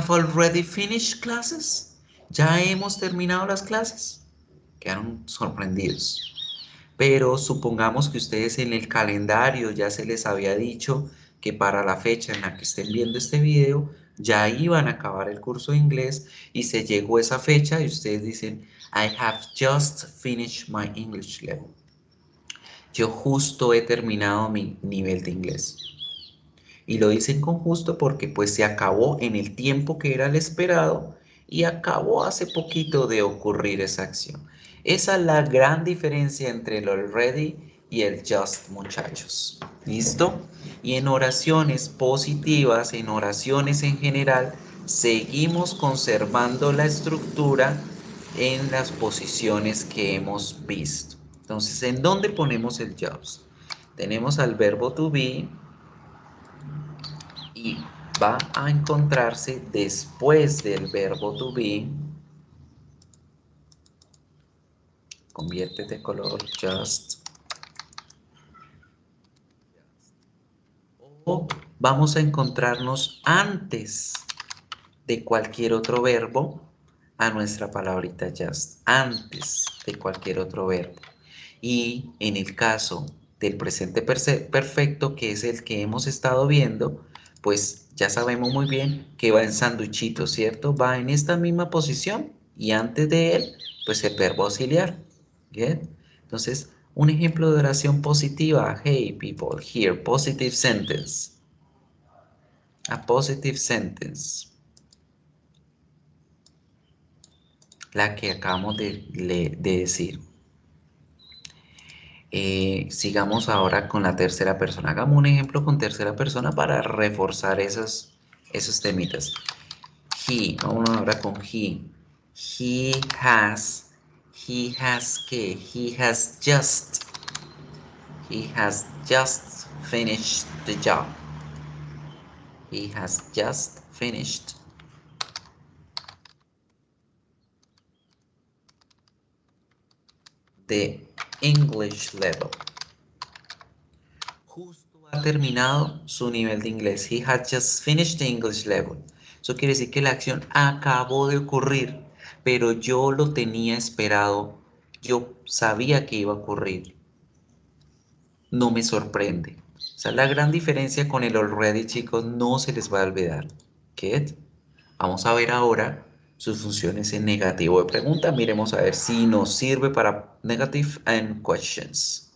already finished classes. Ya hemos terminado las clases. Quedaron sorprendidos. Pero supongamos que ustedes en el calendario ya se les había dicho que para la fecha en la que estén viendo este video ya iban a acabar el curso de inglés y se llegó esa fecha y ustedes dicen, I have just finished my English level. Yo justo he terminado mi nivel de inglés. Y lo dicen con justo porque pues se acabó en el tiempo que era el esperado y acabó hace poquito de ocurrir esa acción. Esa es la gran diferencia entre el already y el just, muchachos. ¿Listo? Y en oraciones positivas, en oraciones en general, seguimos conservando la estructura en las posiciones que hemos visto. Entonces, ¿en dónde ponemos el just? Tenemos al verbo to be y va a encontrarse después del verbo to be. Conviértete color just. O vamos a encontrarnos antes de cualquier otro verbo a nuestra palabrita just. Antes de cualquier otro verbo. Y en el caso del presente perfecto, que es el que hemos estado viendo, pues ya sabemos muy bien que va en sanduchito, ¿cierto? Va en esta misma posición y antes de él, pues el verbo auxiliar. ¿Bien? Entonces, un ejemplo de oración positiva. Hey people, here, positive sentence. A positive sentence. La que acabamos de decir. Sigamos ahora con la tercera persona. Hagamos un ejemplo con tercera persona para reforzar esos temitas. He, vamos ahora con he. He has que, he has just finished the job. He has just finished. The English level. Justo ha terminado su nivel de inglés. He had just finished the English level. Eso quiere decir que la acción acabó de ocurrir, pero yo lo tenía esperado. Yo sabía que iba a ocurrir. No me sorprende. O sea, la gran diferencia con el already, chicos, no se les va a olvidar. Get. Vamos a ver ahora sus funciones en negativo de pregunta. Miremos a ver si nos sirve para negative and questions.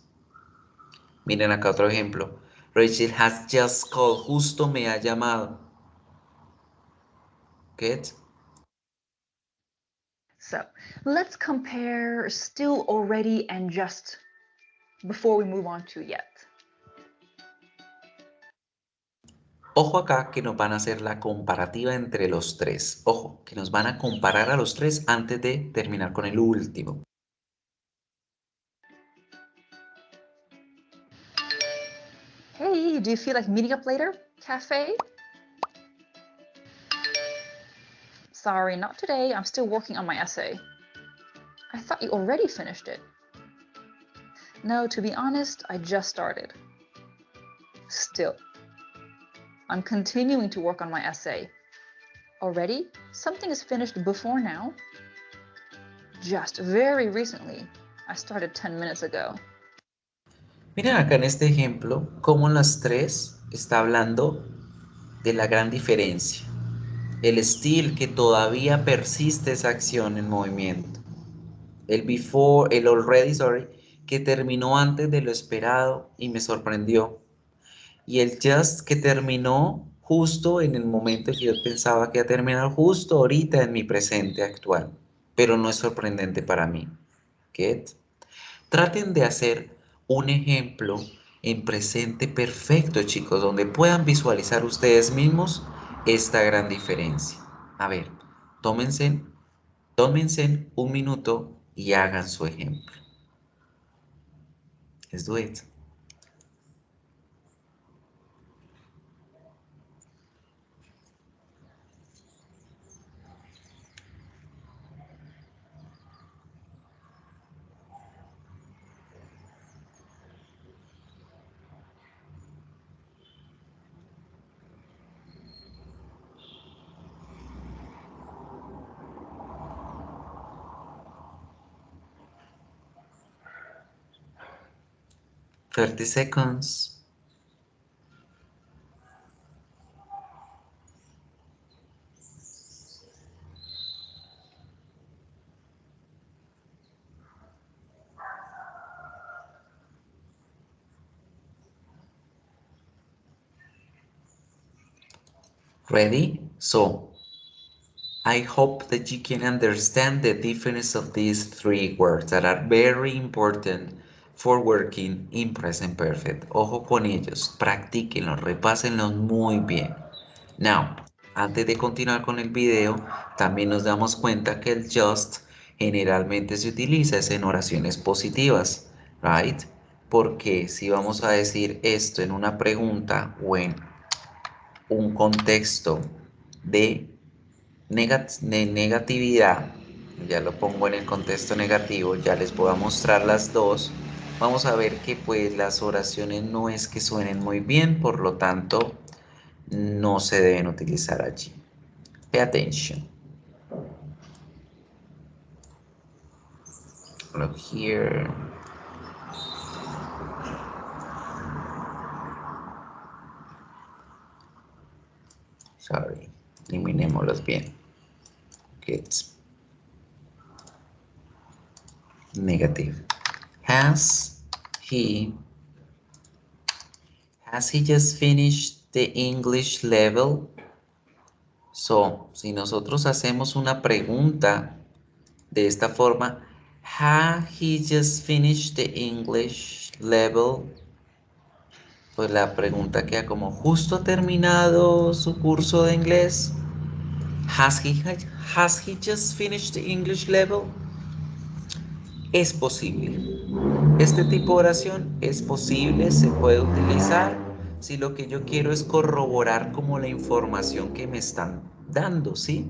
Miren acá otro ejemplo. Rachel has just called. Justo me ha llamado. Get. So let's compare still, already, and just before we move on to yet. Ojo acá que nos van a hacer la comparativa entre los tres. Ojo, que nos van a comparar a los tres antes de terminar con el último. Hey, do you feel like meeting up later? Cafe? Sorry, not today. I'm still working on my essay. I thought you already finished it. No, to be honest, I just started. Still, I'm continuing to work on my essay. Already? Something is finished before now? Just very recently. I started 10 minutes ago. Miren acá en este ejemplo cómo las tres está hablando de la gran diferencia. El still, que todavía persiste esa acción en movimiento. El before, el already, sorry, que terminó antes de lo esperado y me sorprendió. Y el just, que terminó justo en el momento que yo pensaba que iba a terminar, justo ahorita en mi presente actual. Pero no es sorprendente para mí. Get? Traten de hacer un ejemplo en presente perfecto, chicos, donde puedan visualizar ustedes mismos esta gran diferencia. A ver, tómense un minuto y hagan su ejemplo. Let's do it. Thirty seconds. Ready? So, I hope that you can understand the difference of these three words that are very important for working in present perfect. Ojo con ellos, practíquenlos, repásenlos muy bien. Now, antes de continuar con el video, también nos damos cuenta que el just generalmente se utiliza en oraciones positivas, right? porque si vamos a decir esto en una pregunta o en un contexto de negatividad, ya lo pongo en el contexto negativo, ya les voy a mostrar las dos. Vamos a ver que pues las oraciones no es que suenen muy bien, por lo tanto no se deben utilizar allí. Pay attention. Look here. Sorry, eliminémoslos bien. Good. Negative. Has he just finished the English level? So, si nosotros hacemos una pregunta de esta forma, has he just finished the English level? Pues la pregunta queda como, ¿justo ha terminado su curso de inglés? Has he just finished the English level? Es posible. Este tipo de oración es posible, se puede utilizar si lo que yo quiero es corroborar como la información que me están dando, ¿sí?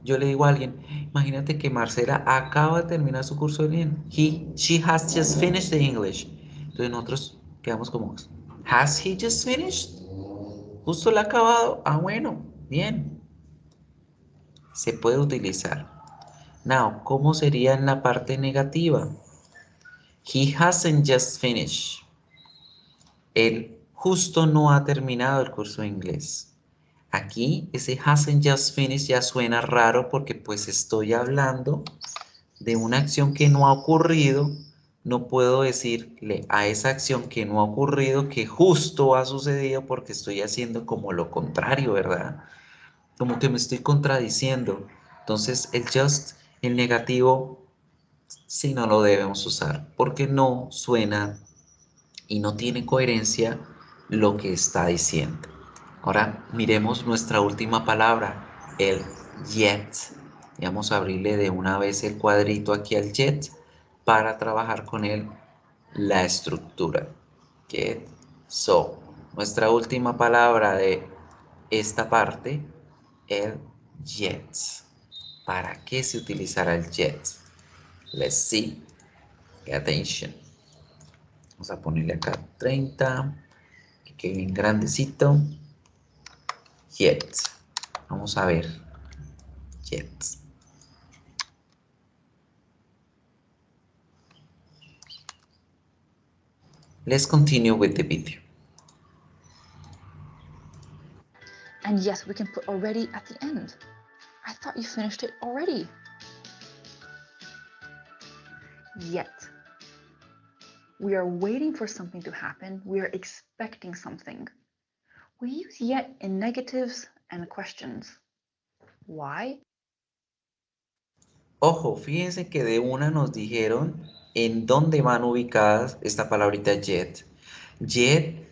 Yo le digo a alguien, imagínate que Marcela acaba de terminar su curso de inglés. She has just finished the English. Entonces nosotros quedamos como, has he just finished? Justo lo ha acabado. Ah, bueno, bien. Se puede utilizar. Now, ¿cómo sería en la parte negativa? He hasn't just finished. Él justo no ha terminado el curso de inglés. Aquí ese hasn't just finished ya suena raro porque pues estoy hablando de una acción que no ha ocurrido. No puedo decirle a esa acción que no ha ocurrido que justo ha sucedido porque estoy haciendo como lo contrario, ¿verdad? Como que me estoy contradiciendo. Entonces el just, el negativo, sí no lo debemos usar porque no suena y no tiene coherencia lo que está diciendo. Ahora miremos nuestra última palabra, el yet. Y vamos a abrirle de una vez el cuadrito aquí al yet para trabajar con él la estructura. Get. So, nuestra última palabra de esta parte, el yet. ¿Para qué se utilizará el yet? Let's see. Pay attention. Vamos a ponerle acá 30, que quede bien grandecito. Yet. Vamos a ver. Yet. Let's continue with the video. And yes, we can put already at the end. I thought you finished it already. Yet. We are waiting for something to happen. We are expecting something. We use yet in negatives and questions. Why? Ojo, fíjense que de una nos dijeron en dónde van ubicadas esta palabrita yet. Yet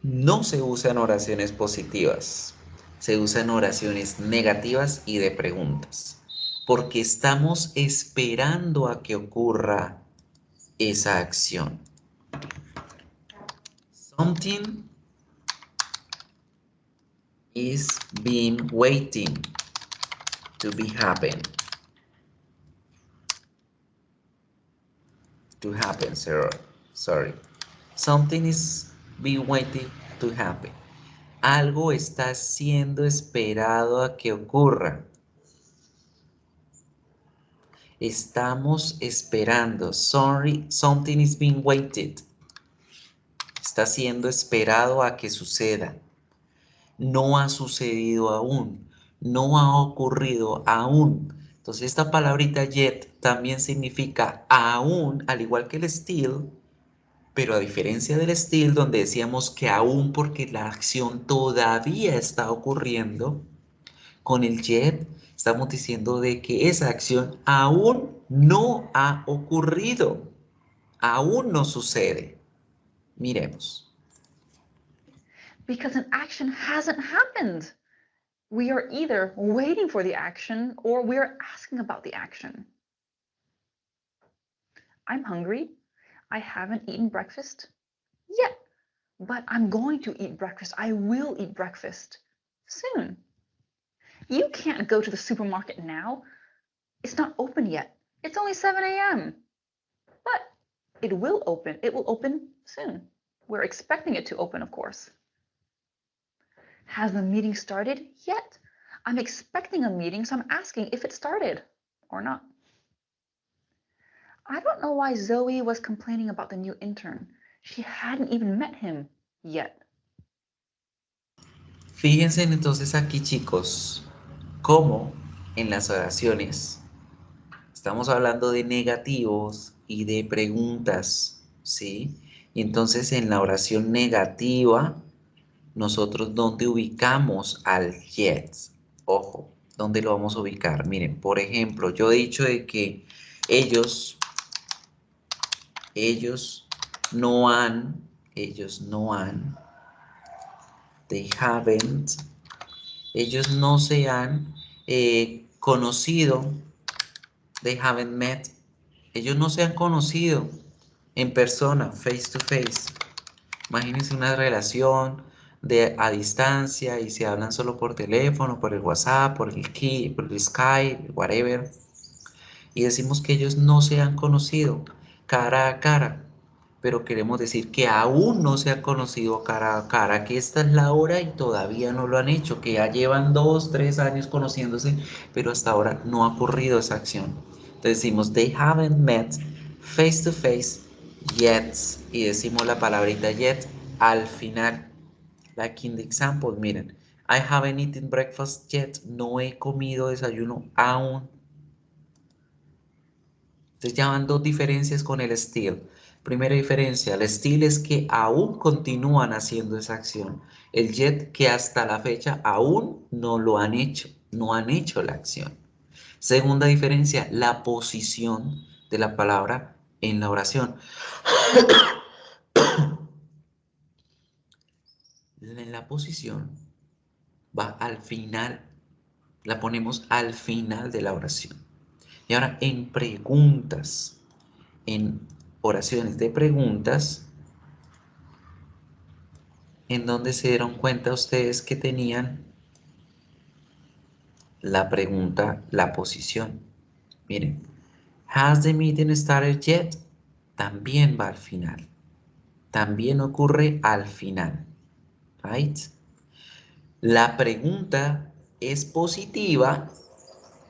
no se usa en oraciones positivas, se usa en oraciones negativas y de preguntas, porque estamos esperando a que ocurra esa acción. Something is being waiting to be happen. To happen, sir. Sorry. Something is being waiting to happen. Algo está siendo esperado a que ocurra. Estamos esperando. Sorry, something is being waited. Está siendo esperado a que suceda. No ha sucedido aún. No ha ocurrido aún. Entonces esta palabrita yet también significa aún, al igual que el still, pero a diferencia del still donde decíamos que aún porque la acción todavía está ocurriendo, con el yet estamos diciendo de que esa acción aún no ha ocurrido, aún no sucede. Miremos. Because an action hasn't happened. We are either waiting for the action or we are asking about the action. I'm hungry. I haven't eaten breakfast yet, but I'm going to eat breakfast. I will eat breakfast soon. You can't go to the supermarket now. It's not open yet. It's only 7 a.m. But it will open. It will open soon. We're expecting it to open, of course. Has the meeting started yet? I'm expecting a meeting, so I'm asking if it started or not. I don't know why Zoe was complaining about the new intern. She hadn't even met him yet. Fíjense entonces aquí, chicos, cómo en las oraciones estamos hablando de negativos y de preguntas, ¿sí? Y entonces en la oración negativa, nosotros ¿dónde ubicamos al yet? Ojo, ¿dónde lo vamos a ubicar? Miren, por ejemplo, yo he dicho de que ellos, ellos ellos no han, they haven't, ellos no se han conocido, they haven't met, ellos no se han conocido en persona, face to face. Imagínense una relación a distancia y se hablan solo por teléfono, por el WhatsApp, por el Skype, whatever. Y decimos que ellos no se han conocido cara a cara, pero queremos decir que aún no se han conocido cara a cara, que esta es la hora y todavía no lo han hecho, que ya llevan 2, 3 años conociéndose, pero hasta ahora no ha ocurrido esa acción. Entonces decimos, they haven't met face to face yet, y decimos la palabrita yet al final. Like in the example, miren, I haven't eaten breakfast yet, no he comido desayuno aún. Entonces ya van dos diferencias con el still. Primera diferencia, el still es que aún continúan haciendo esa acción. El yet que hasta la fecha aún no lo han hecho, no han hecho la acción. Segunda diferencia, la posición de la palabra en la oración. En la posición va al final, la ponemos al final de la oración. Y ahora en preguntas, en oraciones de preguntas, en donde se dieron cuenta ustedes que tenían la pregunta, la posición. Miren, has the meeting started yet? También va al final. También ocurre al final. Right? La pregunta es positiva,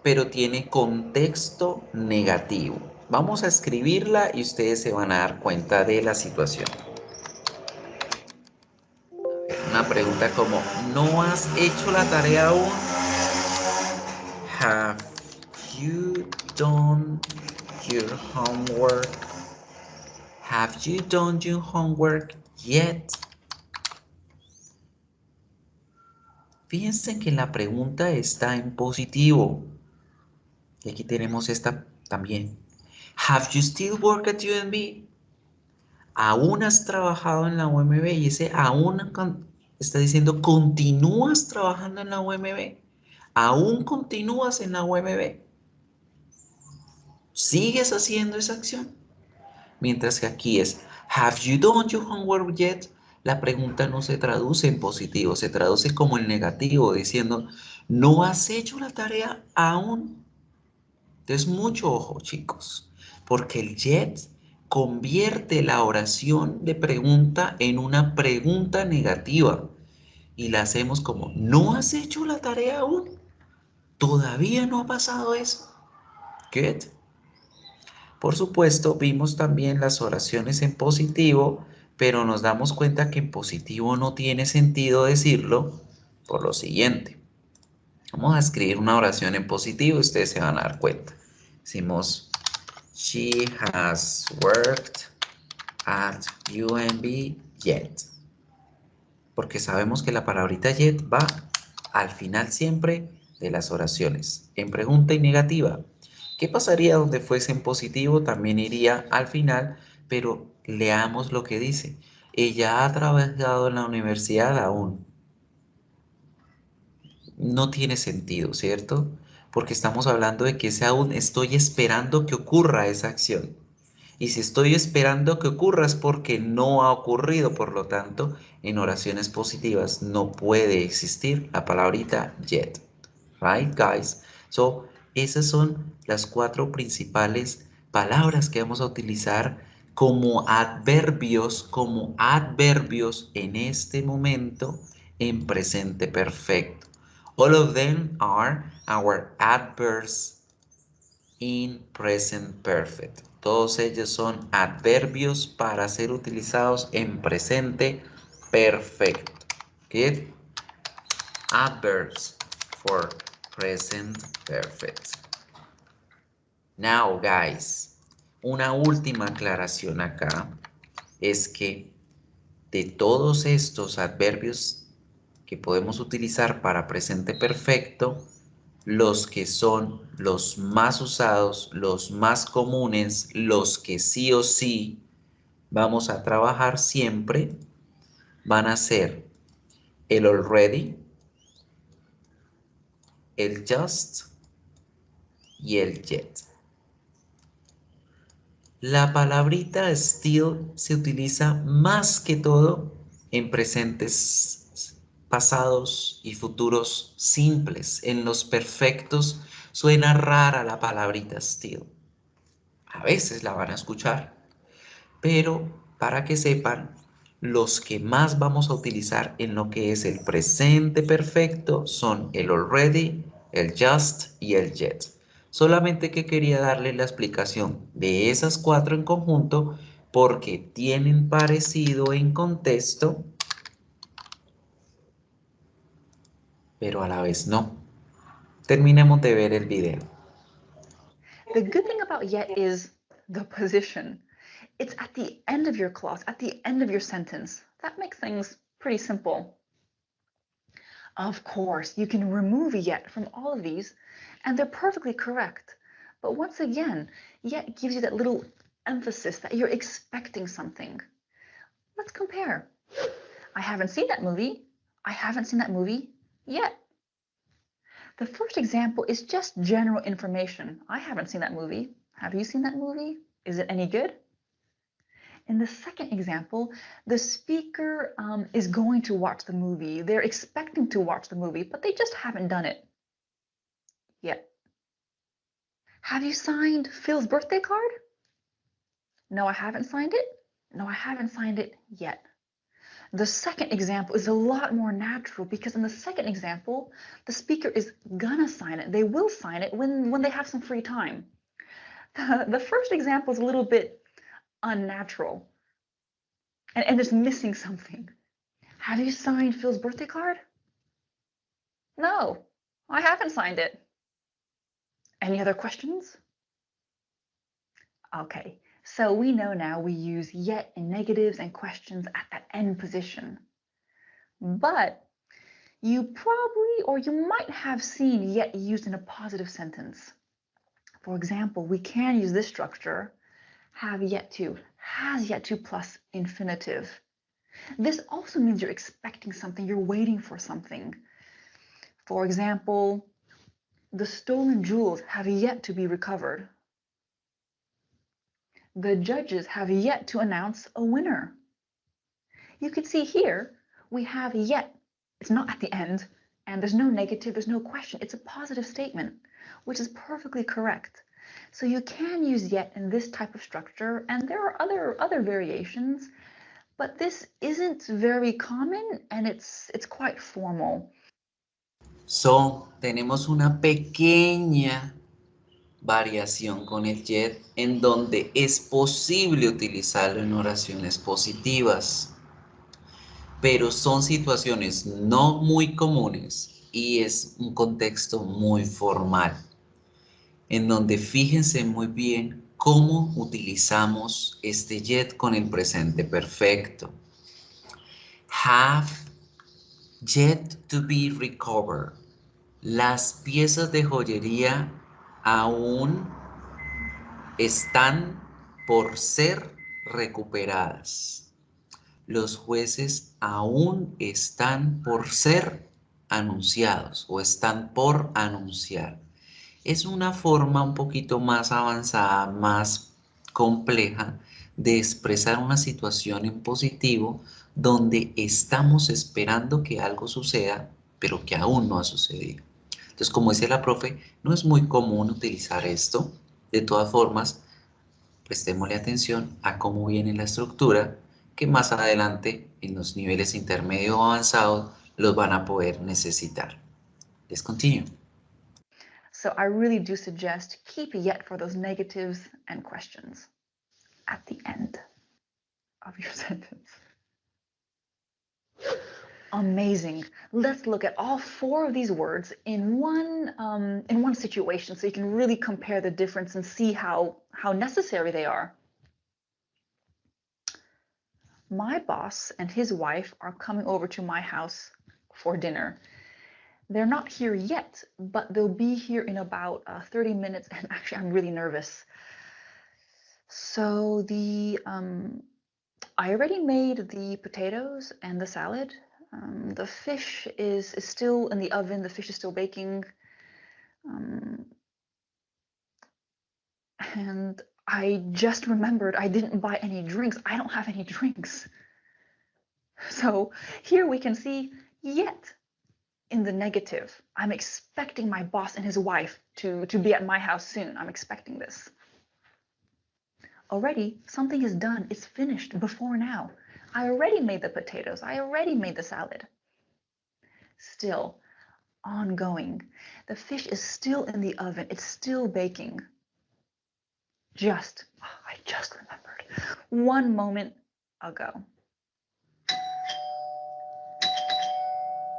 pero tiene contexto negativo. Vamos a escribirla y ustedes se van a dar cuenta de la situación. Una pregunta como, ¿no has hecho la tarea aún? Have you done your homework? Have you done your homework yet? Fíjense que la pregunta está en positivo. Y aquí tenemos esta también. Have you still worked at UNB? ¿Aún has trabajado en la UMB? Y ese aún está diciendo, ¿continúas trabajando en la UMB? ¿Aún continúas en la UMB? ¿Sigues haciendo esa acción? Mientras que aquí es, ¿have you done your homework yet? La pregunta no se traduce en positivo, se traduce como en negativo, diciendo, ¿no has hecho la tarea aún? Entonces, mucho ojo, chicos, porque el yet convierte la oración de pregunta en una pregunta negativa y la hacemos como, ¿no has hecho la tarea aún? ¿Todavía no ha pasado eso? Good. Por supuesto, vimos también las oraciones en positivo, pero nos damos cuenta que en positivo no tiene sentido decirlo por lo siguiente. Vamos a escribir una oración en positivo y ustedes se van a dar cuenta. Decimos, she has worked at UNB yet. Porque sabemos que la palabrita yet va al final siempre de las oraciones, en pregunta y negativa. ¿Qué pasaría donde fuese en positivo? También iría al final, pero leamos lo que dice. Ella ha trabajado en la universidad aún. No tiene sentido, ¿cierto? Porque estamos hablando de que ese aún estoy esperando que ocurra esa acción. Y si estoy esperando que ocurra es porque no ha ocurrido. Por lo tanto, en oraciones positivas no puede existir la palabrita yet. Right, guys? So, esas son las 4 principales palabras que vamos a utilizar como adverbios en este momento en presente perfecto. All of them are our adverbs in present perfect. Todos ellos son adverbios para ser utilizados en presente perfecto. Good. Adverbs for present perfect. Now, guys, una última aclaración acá es que de todos estos adverbios que podemos utilizar para presente perfecto, los que son los más usados, los más comunes, los que sí o sí vamos a trabajar siempre, van a ser el already, el just y el yet. La palabrita still se utiliza más que todo en presentes pasados y futuros simples. En los perfectos suena rara la palabrita still. A veces la van a escuchar, pero para que sepan, los que más vamos a utilizar en lo que es el presente perfecto son el already, el just y el yet. Solamente que quería darle la explicación de esas 4 en conjunto porque tienen parecido en contexto, pero a la vez no. Terminemos de ver el video. The good thing about yet is the position. It's at the end of your clause, at the end of your sentence. That makes things pretty simple. Of course, you can remove yet from all of these, and they're perfectly correct. But once again, yet gives you that little emphasis that you're expecting something. Let's compare. I haven't seen that movie. I haven't seen that movie yet. The first example is just general information. I haven't seen that movie. Have you seen that movie? Is it any good? In the second example, the speaker is going to watch the movie. They're expecting to watch the movie, but they just haven't done it yet. Have you signed Phil's birthday card? No, I haven't signed it. No, I haven't signed it yet. The second example is a lot more natural because in the second example, the speaker is gonna sign it. They will sign it when they have some free time. The first example is a little bit unnatural and it's missing something. Have you signed Phil's birthday card? No, I haven't signed it. Any other questions? Okay, so we know now we use yet in negatives and questions at that end position. But you probably or you might have seen yet used in a positive sentence. For example, we can use this structure, have yet to, has yet to plus infinitive. This also means you're expecting something, you're waiting for something. For example, the stolen jewels have yet to be recovered. The judges have yet to announce a winner. You can see here we have yet. It's not at the end, and there's no negative, there's no question. It's a positive statement, which is perfectly correct. So you can use yet in this type of structure, and there are other variations, but this isn't very common and it's quite formal. So, tenemos una pequeña variación con el yet en donde es posible utilizarlo en oraciones positivas, pero son situaciones no muy comunes y es un contexto muy formal, en donde fíjense muy bien cómo utilizamos este yet con el presente perfecto. Have yet to be recovered. Las piezas de joyería aún están por ser recuperadas. Los jueces aún están por ser anunciados o están por anunciar. Es una forma un poquito más avanzada, más compleja de expresar una situación en positivo donde estamos esperando que algo suceda, pero que aún no ha sucedido. Entonces, como dice la profe, no es muy común utilizar esto. De todas formas, prestémosle atención a cómo viene la estructura, que más adelante en los niveles intermedio o avanzados los van a poder necesitar. Let's continue. So I really do suggest keep yet for those negatives and questions at the end of your sentence. Amazing. Let's look at all 4 of these words in one situation, so you can really compare the difference and see how necessary they are. My boss and his wife are coming over to my house for dinner. They're not here yet, but they'll be here in about 30 minutes, and actually I'm really nervous. So I already made the potatoes and the salad. The fish is still in the oven. The fish is still baking. And I just remembered I didn't buy any drinks. I don't have any drinks. So here we can see yet in the negative. I'm expecting my boss and his wife to be at my house soon. I'm expecting this. Already, something is done. It's finished before now. I already made the potatoes. I already made the salad. Still, ongoing. The fish is still in the oven. It's still baking. I just remembered. 1 moment ago.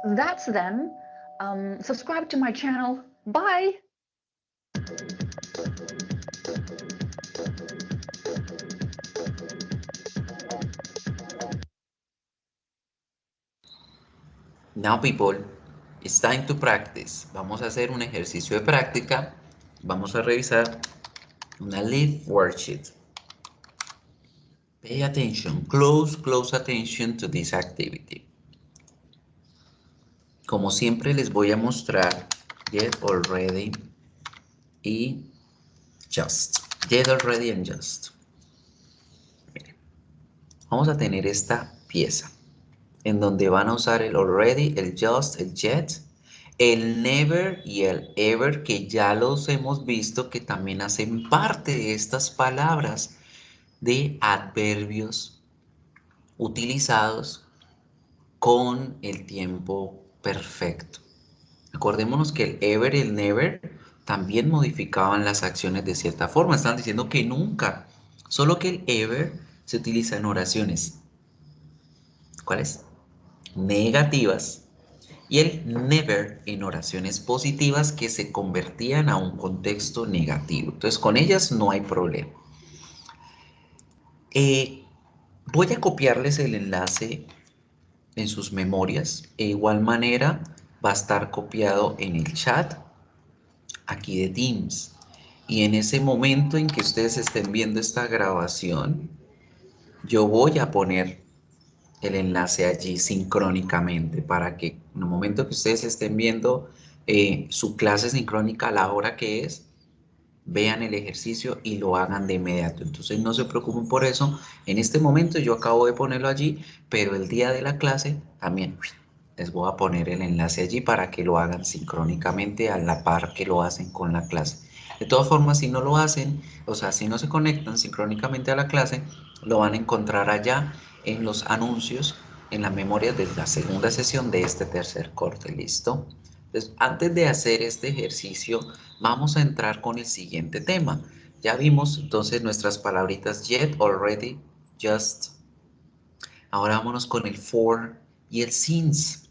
That's them. Subscribe to my channel. Bye. Now people, it's time to practice. Vamos a hacer un ejercicio de práctica. Vamos a revisar una live worksheet. Pay attention, close attention to this activity. Como siempre les voy a mostrar get, already y just. Get, already and just. Miren, vamos a tener esta pieza en donde van a usar el already, el just, el yet, el never y el ever, que ya los hemos visto que también hacen parte de estas palabras de adverbios utilizados con el tiempo perfecto. Acordémonos que el ever y el never también modificaban las acciones de cierta forma. Están diciendo que nunca, solo que el ever se utiliza en oraciones. ¿Cuáles? Negativas, y el never en oraciones positivas que se convertían a un contexto negativo. Entonces con ellas no hay problema. Voy a copiarles el enlace en sus memorias. De igual manera va a estar copiado en el chat aquí de Teams. Y en ese momento en que ustedes estén viendo esta grabación, yo voy a poner el enlace allí sincrónicamente para que en el momento que ustedes estén viendo su clase sincrónica a la hora que es, vean el ejercicio y lo hagan de inmediato. Entonces no se preocupen por eso. En este momento yo acabo de ponerlo allí, pero el día de la clase también les voy a poner el enlace allí para que lo hagan sincrónicamente a la par que lo hacen con la clase. De todas formas, si no lo hacen, o sea, si no se conectan sincrónicamente a la clase, lo van a encontrar allá en los anuncios, en la memoria de la segunda sesión de este tercer corte. ¿Listo? Entonces, antes de hacer este ejercicio, vamos a entrar con el siguiente tema. Ya vimos entonces nuestras palabritas yet, already, just. Ahora vámonos con el for y el since.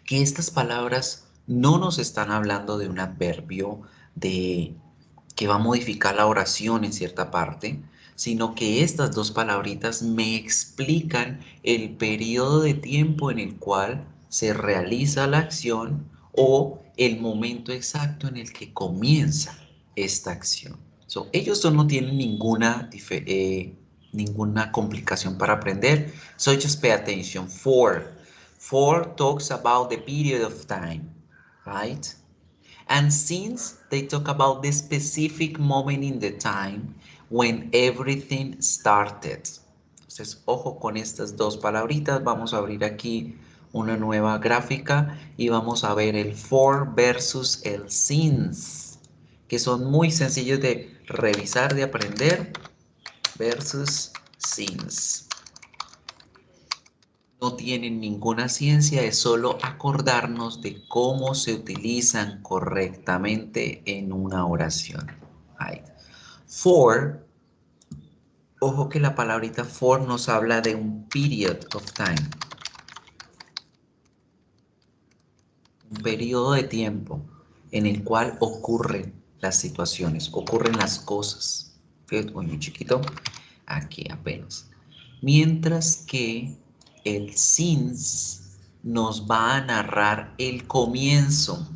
Que estas palabras no nos están hablando de un adverbio que va a modificar la oración en cierta parte, sino que estas dos palabritas me explican el periodo de tiempo en el cual se realiza la acción o el momento exacto en el que comienza esta acción. Ellos no tienen ninguna complicación para aprender. So just pay attention. For talks about the period of time, right? And since they talk about the specific moment in the time when everything started. Entonces, ojo con estas dos palabritas. Vamos a abrir aquí una nueva gráfica y vamos a ver el for versus el since, que son muy sencillos de revisar, de aprender, versus since. No tienen ninguna ciencia, es solo acordarnos de cómo se utilizan correctamente en una oración. Right. For, ojo que la palabrita for nos habla de un period of time. Un periodo de tiempo en el cual ocurren las situaciones, ocurren las cosas. Fíjate, muy chiquito, aquí apenas. Mientras que el since nos va a narrar el comienzo,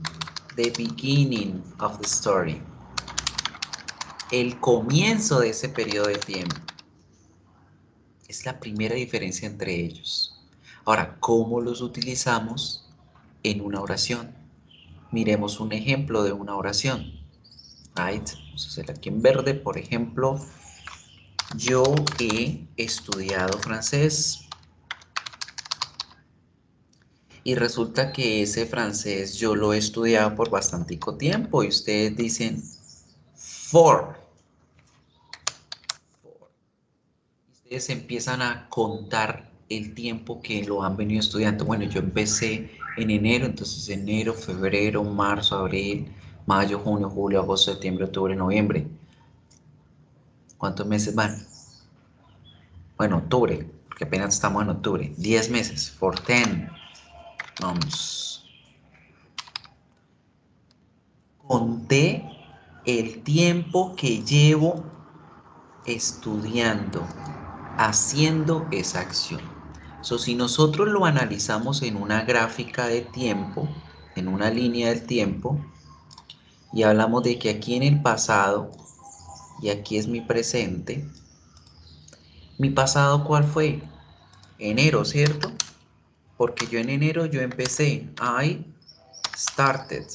the beginning of the story, el comienzo de ese periodo de tiempo. Es la primera diferencia entre ellos. Ahora, ¿cómo los utilizamos en una oración? Miremos un ejemplo de una oración. Right? Vamos a hacer aquí en verde, por ejemplo, yo he estudiado francés. Y resulta que ese francés yo lo he estudiado por bastantico tiempo y ustedes dicen for. Ustedes empiezan a contar el tiempo que lo han venido estudiando. Bueno, yo empecé en enero, entonces enero, febrero, marzo, abril, mayo, junio, julio, agosto, septiembre, octubre, noviembre. ¿Cuántos meses van? Bueno, octubre, porque apenas estamos en octubre. 10 meses, for 10 months. Conté el tiempo que llevo estudiando, haciendo esa acción. Si nosotros lo analizamos en una gráfica de tiempo, en una línea del tiempo, y hablamos de que aquí en el pasado y aquí es mi presente, mi pasado ¿cuál fue? Enero, ¿cierto? Porque yo en enero yo empecé, I started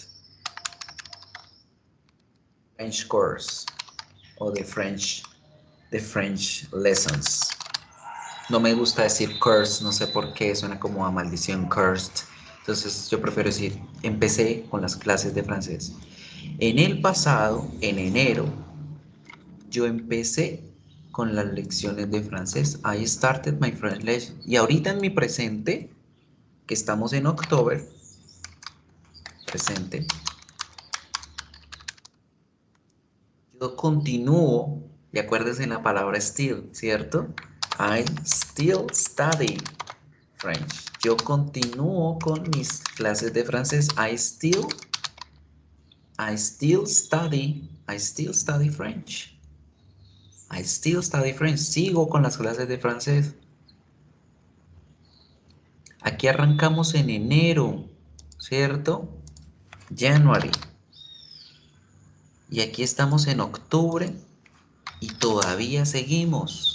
French course o the French lessons. No me gusta decir curse, no sé por qué, suena como a maldición, cursed. Entonces yo prefiero decir, empecé con las clases de francés. En el pasado, en enero, yo empecé con las lecciones de francés. I started my French lesson. Y ahorita en mi presente, que estamos en octubre, presente, yo continúo, y acuérdense en la palabra still, ¿cierto? I still study French. Yo continúo con mis clases de francés. I still study French. I still study French. Sigo con las clases de francés. Aquí arrancamos en enero, ¿cierto? January. Y aquí estamos en octubre y todavía seguimos.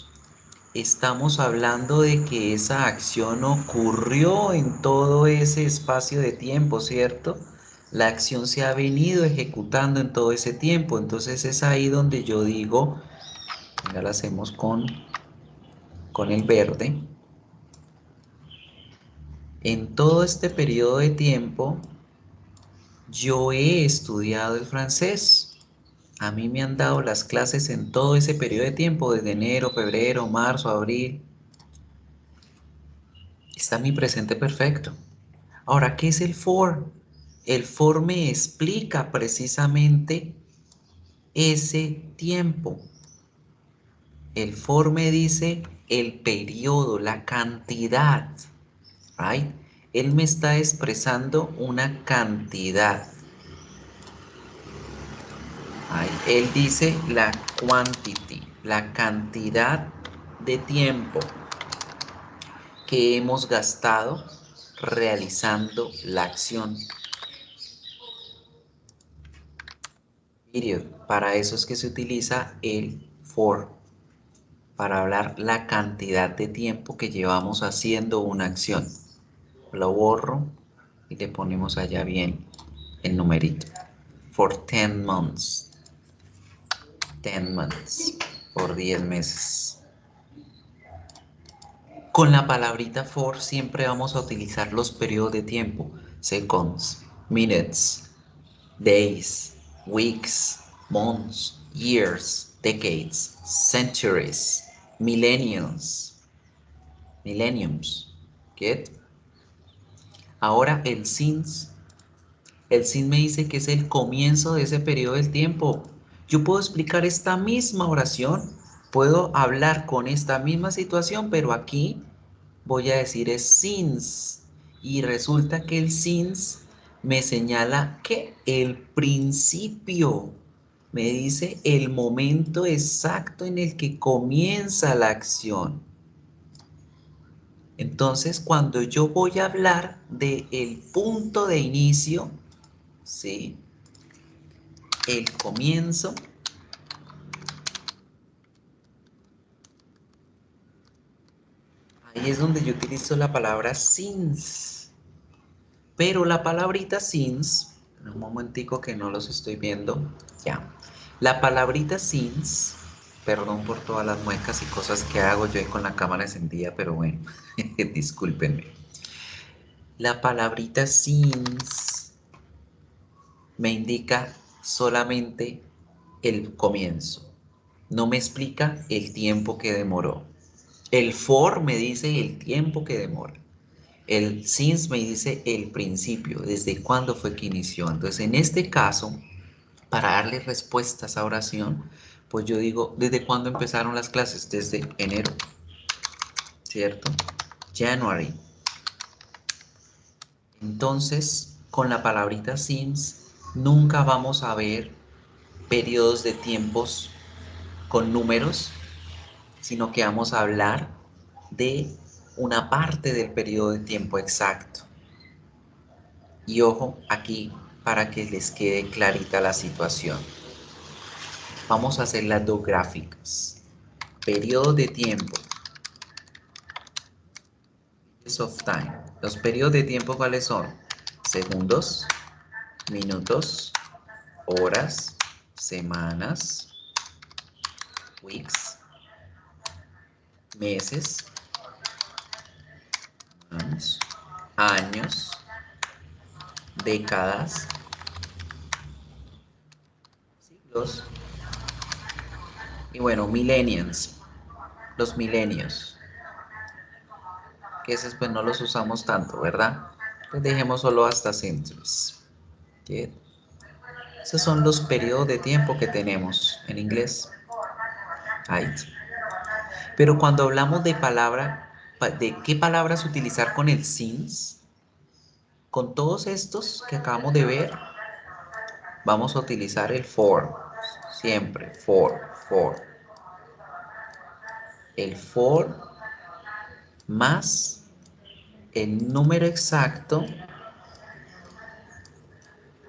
Estamos hablando de que esa acción ocurrió en todo ese espacio de tiempo, ¿cierto? La acción se ha venido ejecutando en todo ese tiempo, entonces es ahí donde yo digo, ya la hacemos con el verde. En todo este periodo de tiempo, yo he estudiado el francés. A mí me han dado las clases en todo ese periodo de tiempo, desde enero, febrero, marzo, abril. Está mi presente perfecto. Ahora, ¿qué es el for? El for me explica precisamente ese tiempo. El for me dice el periodo, la cantidad, right? Él me está expresando una cantidad. Right? Él dice la quantity, la cantidad de tiempo que hemos gastado realizando la acción. Period. Para eso es que se utiliza el for, para hablar la cantidad de tiempo que llevamos haciendo una acción. Lo borro y le ponemos allá bien el numerito. For 10 months. 10 months. por 10 meses. Con la palabrita for siempre vamos a utilizar los periodos de tiempo. Seconds, minutes, days, weeks, months, years, decades, centuries, millenniums. ¿Get? Ahora el since. El since me dice que es el comienzo de ese periodo del tiempo. Yo puedo explicar esta misma oración, puedo hablar con esta misma situación, pero aquí voy a decir es since. Y resulta que el since me señala que el principio, me dice el momento exacto en el que comienza la acción. Entonces, cuando yo voy a hablar de el punto de inicio, ¿sí? El comienzo, ahí es donde yo utilizo la palabra since. Pero la palabrita since, en un momentico que no los estoy viendo, ya. La palabrita since, perdón por todas las muecas y cosas que hago yo ahí con la cámara encendida, pero bueno, discúlpenme. La palabrita since me indica solamente el comienzo. No me explica el tiempo que demoró. El for me dice el tiempo que demora. El since me dice el principio, desde cuándo fue que inició. Entonces, en este caso, para darle respuesta a esa oración, pues yo digo, ¿desde cuándo empezaron las clases? Desde enero, ¿cierto? January. Entonces, con la palabrita since, nunca vamos a ver periodos de tiempos con números, sino que vamos a hablar de una parte del periodo de tiempo exacto. Y ojo aquí para que les quede clarita la situación. Vamos a hacer las dos gráficas. Periodo de tiempo. Of time. Los periodos de tiempo, ¿cuáles son? Segundos, minutos, horas, semanas, weeks, meses, años, décadas, siglos y bueno, millennials, los milenios, que esos pues no los usamos tanto, ¿verdad? Pues dejemos solo hasta centuries. ¿Sí? Esos son los periodos de tiempo que tenemos en inglés. Right. Pero cuando hablamos de palabra, de qué palabras utilizar con el since, con todos estos que acabamos de ver, vamos a utilizar el for, siempre, for. El for más el número exacto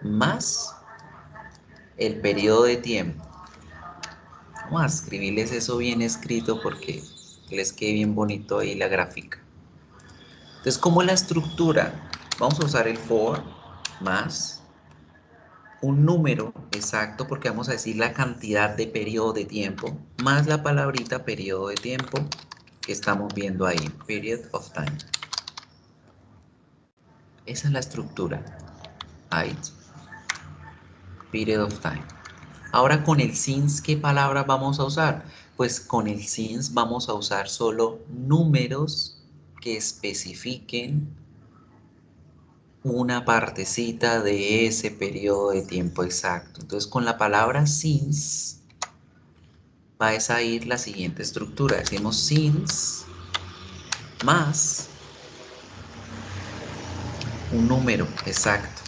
más el periodo de tiempo. Vamos a escribirles eso bien escrito porque les quede bien bonito ahí la gráfica. Entonces, como la estructura, vamos a usar el for más un número exacto porque vamos a decir la cantidad de periodo de tiempo más la palabrita periodo de tiempo que estamos viendo ahí, period of time. Esa es la estructura. Ahí. Period of time. Ahora con el since, ¿qué palabra vamos a usar? Pues con el since vamos a usar solo números que especifiquen una partecita de ese periodo de tiempo exacto. Entonces con la palabra since va a ir la siguiente estructura. Decimos since más un número exacto.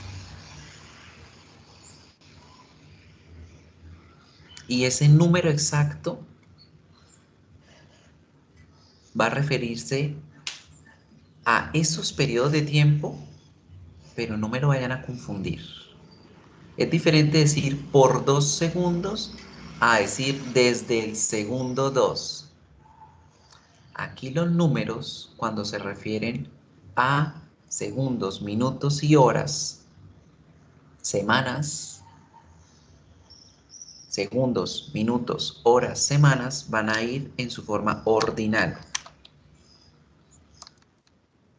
Y ese número exacto va a referirse a esos periodos de tiempo, pero no me lo vayan a confundir. Es diferente decir por 2 segundos a decir desde el segundo 2. Aquí los números, cuando se refieren a segundos, minutos y horas, semanas, segundos, minutos, horas, semanas van a ir en su forma ordinal,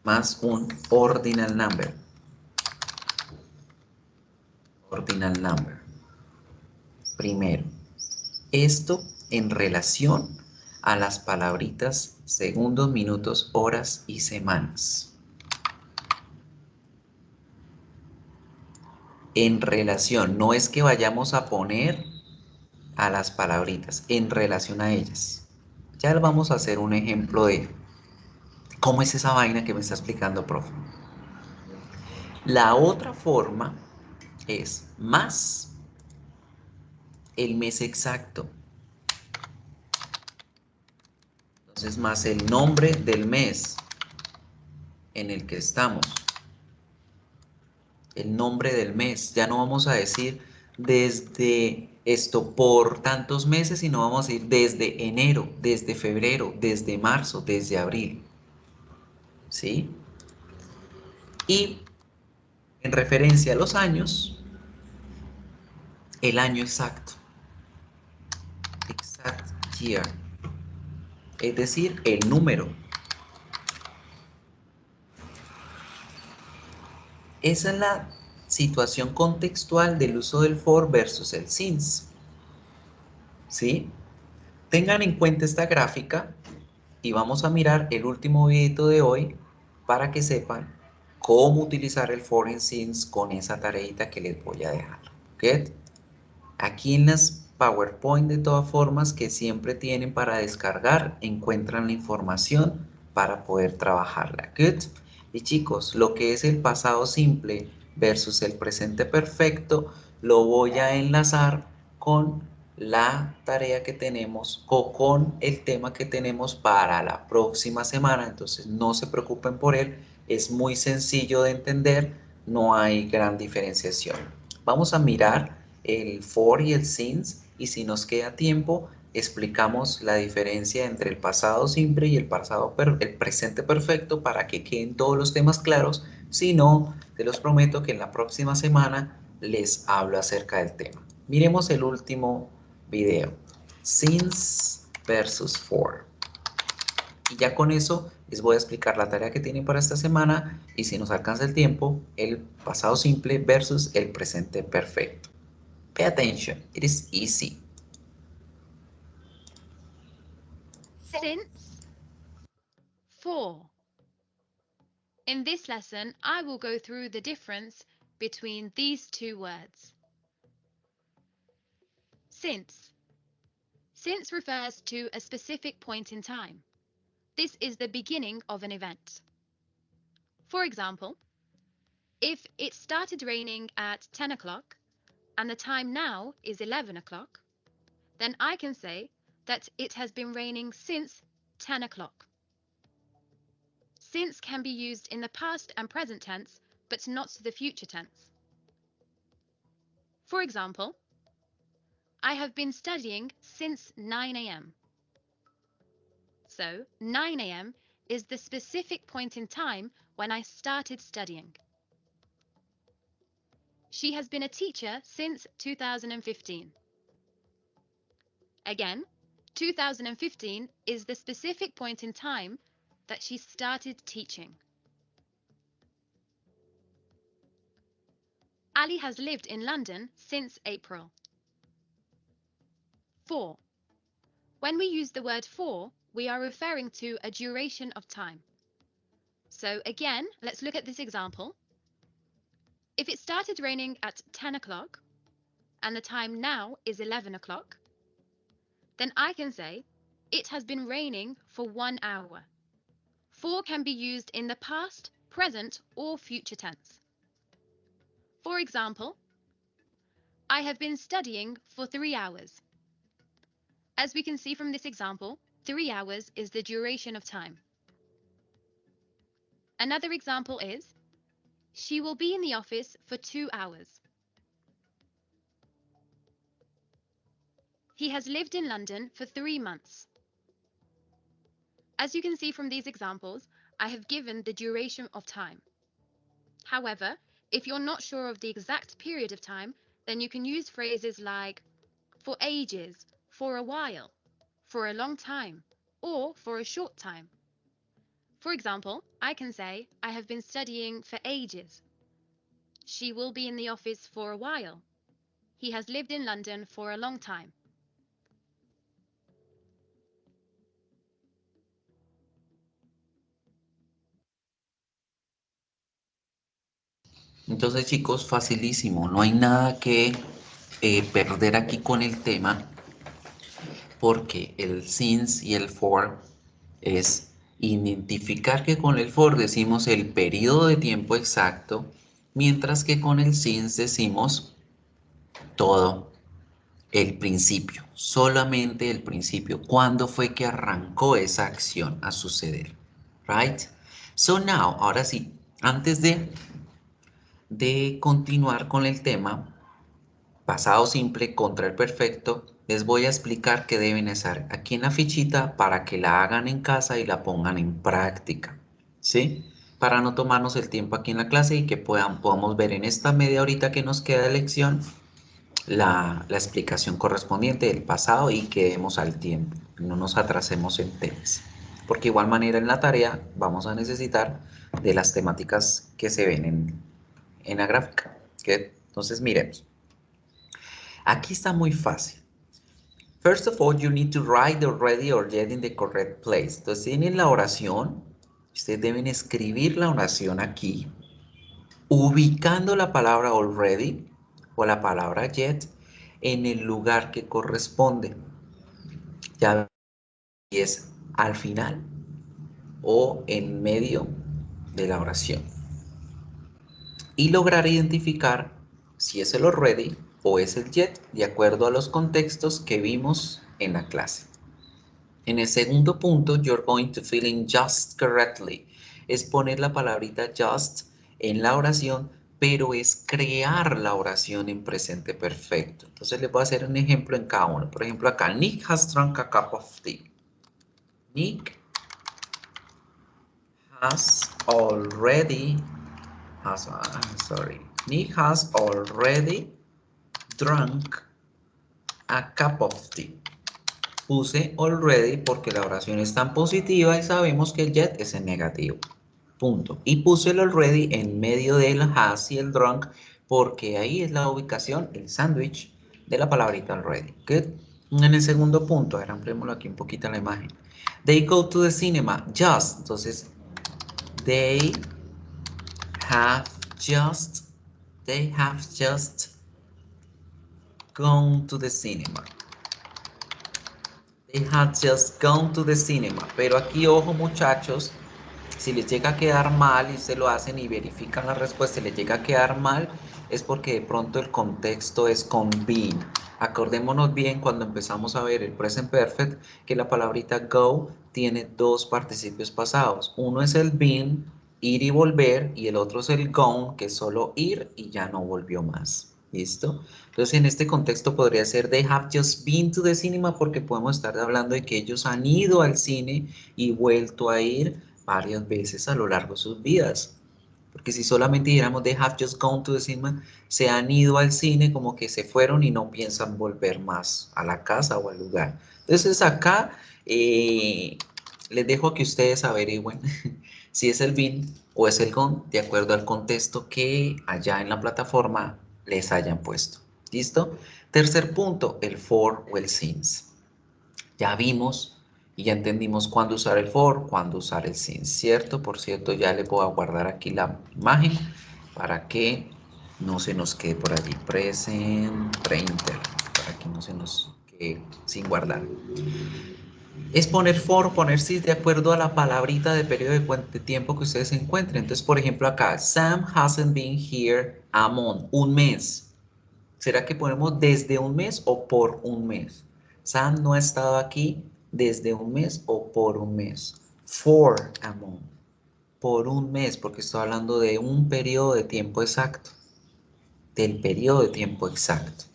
más un ordinal number. Ordinal number. Primero, esto en relación a las palabritas segundos, minutos, horas y semanas. En relación, no es que vayamos a poner a las palabritas, en relación a ellas. Ya vamos a hacer un ejemplo de cómo es esa vaina que me está explicando, profe. La otra forma es más el mes exacto. Entonces, más el nombre del mes en el que estamos. El nombre del mes. Ya no vamos a decir desde esto por tantos meses, sino vamos a decir desde enero, desde febrero, desde marzo, desde abril. ¿Sí? Y en referencia a los años, el año exacto. Exact year. Es decir, el número. Esa es la situación contextual del uso del for versus el since. ¿Sí? Tengan en cuenta esta gráfica y vamos a mirar el último videito de hoy para que sepan cómo utilizar el for and since con esa tareita que les voy a dejar. ¿Ok? Aquí en las PowerPoint de todas formas que siempre tienen para descargar, encuentran la información para poder trabajarla. Good. Y chicos, lo que es el pasado simple versus el presente perfecto, lo voy a enlazar con la tarea que tenemos o con el tema que tenemos para la próxima semana. Entonces no se preocupen por él, es muy sencillo de entender, no hay gran diferenciación. Vamos a mirar el for y el since y si nos queda tiempo explicamos la diferencia entre el pasado simple y el presente perfecto para que queden todos los temas claros. Si no, te los prometo que en la próxima semana les hablo acerca del tema. Miremos el último video, since versus for. Y ya con eso les voy a explicar la tarea que tienen para esta semana y si nos alcanza el tiempo, el pasado simple versus el presente perfecto. Pay attention, it is easy. Since, for. In this lesson, I will go through the difference between these two words. Since. Since refers to a specific point in time. This is the beginning of an event. For example, if it started raining at 10 o'clock and the time now is 11 o'clock, then I can say that it has been raining since 10 o'clock. Since can be used in the past and present tense, but not the future tense. For example, I have been studying since 9 a.m. So 9 a.m. is the specific point in time when I started studying. She has been a teacher since 2015. Again, 2015 is the specific point in time that she started teaching. Ali has lived in London since April. For. When we use the word for, we are referring to a duration of time. So again, let's look at this example. If it started raining at 10 o'clock and the time now is 11 o'clock, then I can say it has been raining for 1 hour. For can be used in the past, present, or future tense. For example, I have been studying for 3 hours. As we can see from this example, 3 hours is the duration of time. Another example is, she will be in the office for 2 hours. He has lived in London for 3 months. As you can see from these examples, I have given the duration of time. However, if you're not sure of the exact period of time, then you can use phrases like for ages, for a while, for a long time, or for a short time. For example, I can say, I have been studying for ages. She will be in the office for a while. He has lived in London for a long time. Entonces, chicos, facilísimo. No hay nada que perder aquí con el tema, porque el since y el for es identificar que con el for decimos el periodo de tiempo exacto, mientras que con el since decimos todo el principio, solamente el principio. ¿Cuándo fue que arrancó esa acción a suceder? Right? So now, ahora sí, antes de continuar con el tema, pasado simple contra el perfecto, les voy a explicar qué deben hacer aquí en la fichita para que la hagan en casa y la pongan en práctica, ¿sí? Para no tomarnos el tiempo aquí en la clase y que podamos ver en esta media horita que nos queda de lección la explicación correspondiente del pasado y quedemos al tiempo, no nos atrasemos en temas. Porque igual manera en la tarea vamos a necesitar de las temáticas que se ven en la gráfica. ¿Okay? Entonces miremos. Aquí está muy fácil. First of all, you need to write the already or yet in the correct place. Entonces tienen la oración, ustedes deben escribir la oración aquí, ubicando la palabra already o la palabra yet en el lugar que corresponde. Ya es al final o en medio de la oración. Y lograr identificar si es el already o es el yet de acuerdo a los contextos que vimos en la clase. En el segundo punto, you're going to fill in just correctly. Es poner la palabrita just en la oración, pero es crear la oración en presente perfecto. Entonces les voy a hacer un ejemplo en cada uno. Por ejemplo, acá, Nick has drunk a cup of tea. Nick has already, Nick has already drunk a cup of tea. Puse already porque la oración es tan positiva y sabemos que el yet es en negativo. Punto. Y puse el already en medio del has y el drunk porque ahí es la ubicación, el sándwich de la palabrita already. Good. En el segundo punto, ahora ampliémoslo aquí un poquito en la imagen. They go to the cinema. Just. Entonces, they have just gone to the cinema. They had just gone to the cinema. Pero aquí, ojo muchachos, si les llega a quedar mal y se lo hacen y verifican la respuesta y les llega a quedar mal, es porque de pronto el contexto es con been. Acordémonos bien cuando empezamos a ver el present perfect que la palabrita go tiene dos participios pasados. Uno es el been, ir y volver, y el otro es el gone, que es solo ir y ya no volvió más. ¿Listo? Entonces en este contexto podría ser they have just been to the cinema porque podemos estar hablando de que ellos han ido al cine y vuelto a ir varias veces a lo largo de sus vidas. Porque si solamente dijéramos they have just gone to the cinema, se han ido al cine como que se fueron y no piensan volver más a la casa o al lugar. Entonces acá les dejo que ustedes averigüen si es el been o es el gone de acuerdo al contexto que allá en la plataforma les hayan puesto. ¿Listo? Tercer punto, el for o el since. Ya vimos y ya entendimos cuándo usar el for, cuándo usar el since, ¿cierto? Por cierto, ya les voy a guardar aquí la imagen para que no se nos quede por allí. Present printer, para que no se nos quede sin guardar. Es poner for, poner since de acuerdo a la palabrita de periodo de tiempo que ustedes se encuentren. Entonces, por ejemplo, acá, Sam hasn't been here a month, un mes. ¿Será que ponemos desde un mes o por un mes? Sam no ha estado aquí desde un mes o por un mes. For a month. Por un mes, porque estoy hablando de un periodo de tiempo exacto. Del periodo de tiempo exacto.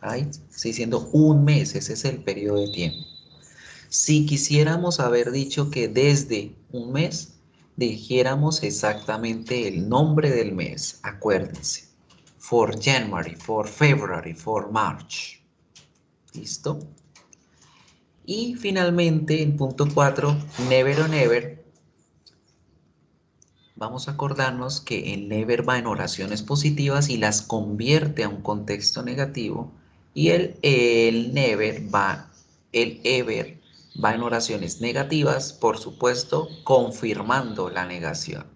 Right? Estoy diciendo un mes, ese es el periodo de tiempo. Si quisiéramos haber dicho que desde un mes, dijéramos exactamente el nombre del mes. Acuérdense. For January, for February, for March. ¿Listo? Y finalmente, en punto 4, never o never, vamos a acordarnos que el never va en oraciones positivas y las convierte a un contexto negativo. Y el ever va en oraciones negativas, por supuesto, confirmando la negación.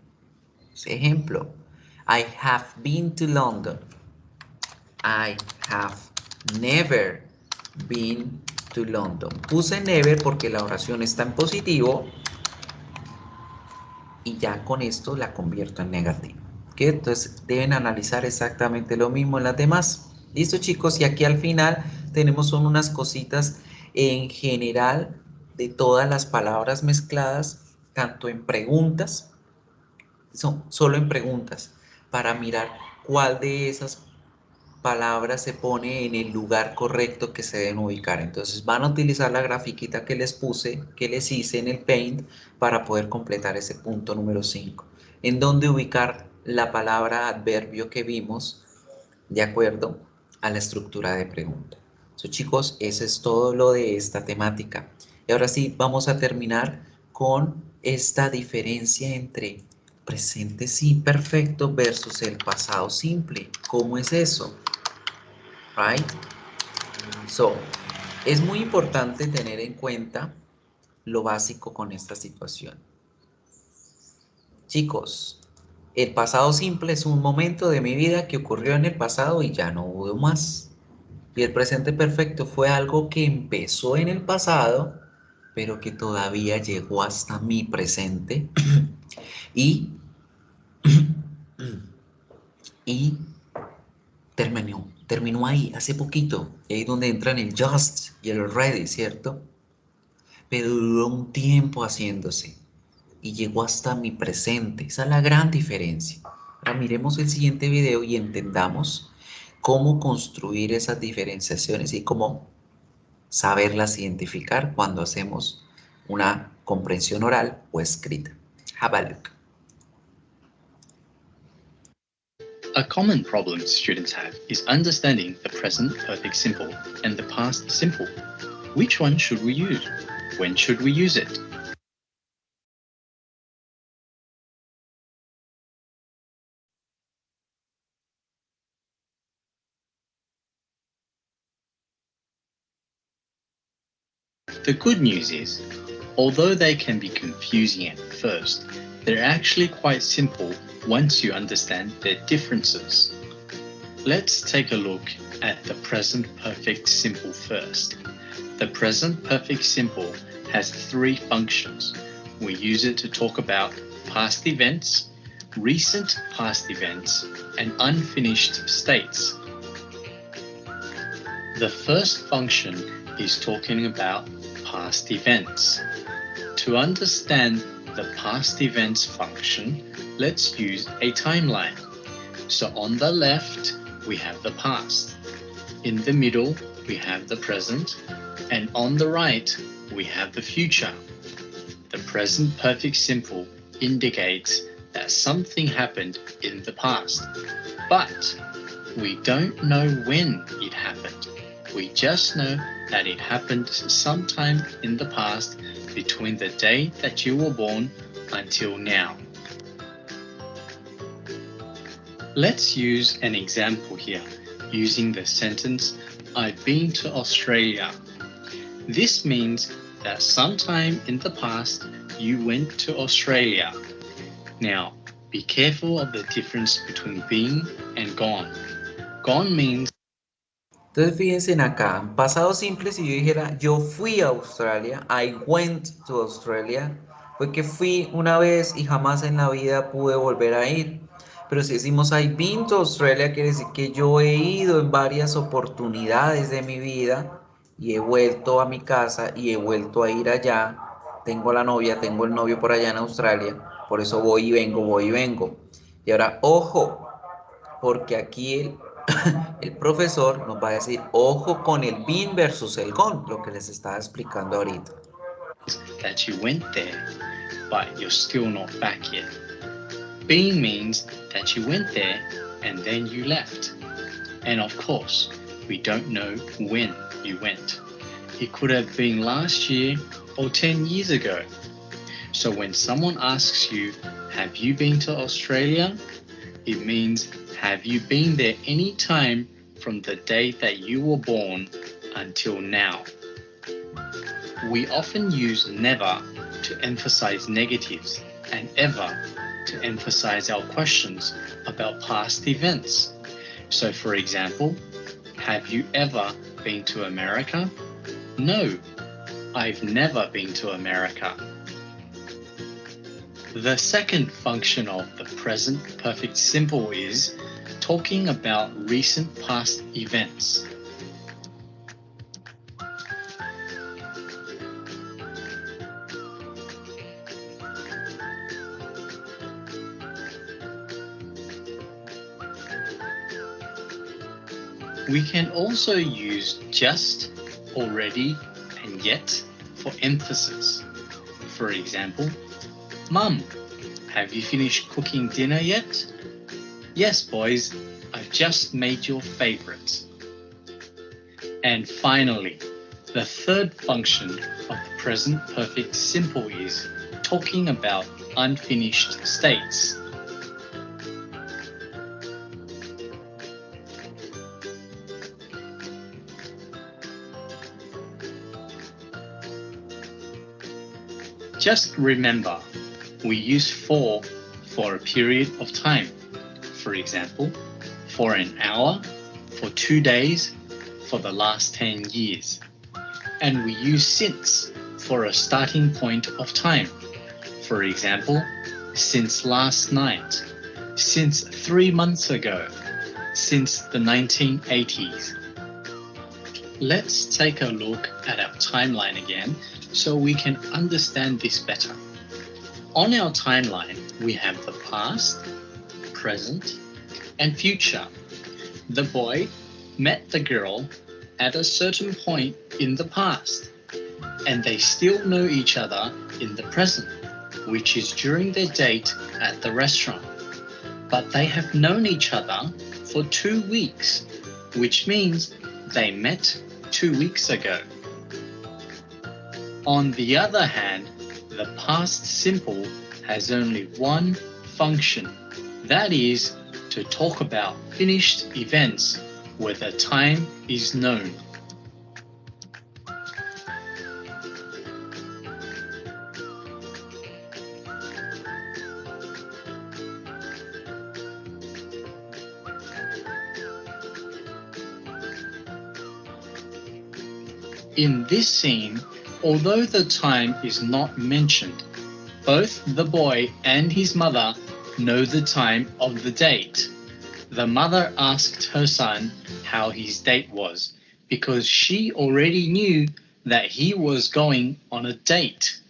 Ejemplo, I have been to London. I have never been to London. Puse never porque la oración está en positivo y ya con esto la convierto en negativo. ¿Okay? Entonces deben analizar exactamente lo mismo en las demás. Listo, chicos, y aquí al final tenemos son unas cositas en general de todas las palabras mezcladas, tanto en preguntas, son solo en preguntas, para mirar cuál de esas palabra se pone en el lugar correcto que se deben ubicar. Entonces van a utilizar la grafiquita que les puse, que les hice en el Paint para poder completar ese punto número 5. En donde ubicar la palabra adverbio que vimos de acuerdo a la estructura de pregunta. So, chicos, eso es todo lo de esta temática. Y ahora sí, vamos a terminar con esta diferencia entre presente perfecto versus el pasado simple. ¿Cómo es eso? Right? So, es muy importante tener en cuenta lo básico con esta situación. Chicos, el pasado simple es un momento de mi vida que ocurrió en el pasado y ya no hubo más. Y el presente perfecto fue algo que empezó en el pasado, pero que todavía llegó hasta mi presente y, y terminó ahí, hace poquito. Y ahí es donde entran el just y el ready, ¿cierto? Pero duró un tiempo haciéndose y llegó hasta mi presente. Esa es la gran diferencia. Ahora miremos el siguiente video y entendamos cómo construir esas diferenciaciones y cómo saberlas identificar cuando hacemos una comprensión oral o escrita. Have a look. A common problem students have is understanding the present perfect simple and the past simple. Which one should we use? When should we use it? The good news is, although they can be confusing at first, they're actually quite simple once you understand their differences. Let's take a look at the present perfect simple first. The present perfect simple has three functions. We use it to talk about past events, recent past events, and unfinished states. The first function is talking about past events. To understand the past events function, let's use a timeline. So on the left, we have the past. In the middle, we have the present. And on the right, we have the future. The present perfect simple indicates that something happened in the past, but we don't know when it happened. We just know that it happened sometime in the past between the day that you were born until now. Let's use an example here using the sentence, I've been to Australia. This means that sometime in the past you went to Australia. Now, be careful of the difference between being and gone. Gone means. Entonces fíjense en acá, en pasado simple, si yo dijera yo fui a Australia, I went to Australia, fue que fui una vez y jamás en la vida pude volver a ir. Pero si decimos I've been to Australia, quiere decir que yo he ido en varias oportunidades de mi vida y he vuelto a mi casa y he vuelto a ir allá. Tengo la novia, tengo el novio por allá en Australia, por eso voy y vengo, voy y vengo. Y ahora, ojo, porque aquí el profesor nos va a decir, ojo con el been versus el gone, lo que les estaba explicando ahorita. That you went there, but you're still not back yet. Been means that you went there and then you left. And of course, We don't know when you went. It could have been last year or 10 years ago. So when someone asks you, have you been to Australia? It means, have you been there any time from the day that you were born until now? We often use never to emphasize negatives and ever to emphasize our questions about past events. So for example, have you ever been to America? No, I've never been to America. The second function of the present perfect simple is talking about recent past events. We can also use just, already, and yet for emphasis. For example, Mum, have you finished cooking dinner yet? Yes, boys, I've just made your favorite. And finally, the third function of the present perfect simple is talking about unfinished states. Just remember, we use for a period of time. For example, for an hour, for 2 days, for the last 10 years. And we use since for a starting point of time. For example, since last night, since 3 months ago, since the 1980s. Let's take a look at our timeline again so we can understand this better. On our timeline, we have the past, present, and future. The boy met the girl at a certain point in the past, and they still know each other in the present, which is during their date at the restaurant. But they have known each other for 2 weeks, which means they met 2 weeks ago. On the other hand, the past simple has only one function, that is, to talk about finished events where the time is known. In this scene, although the time is not mentioned, both the boy and his mother know the time of the date. The mother asked her son how his date was because she already knew that he was going on a date.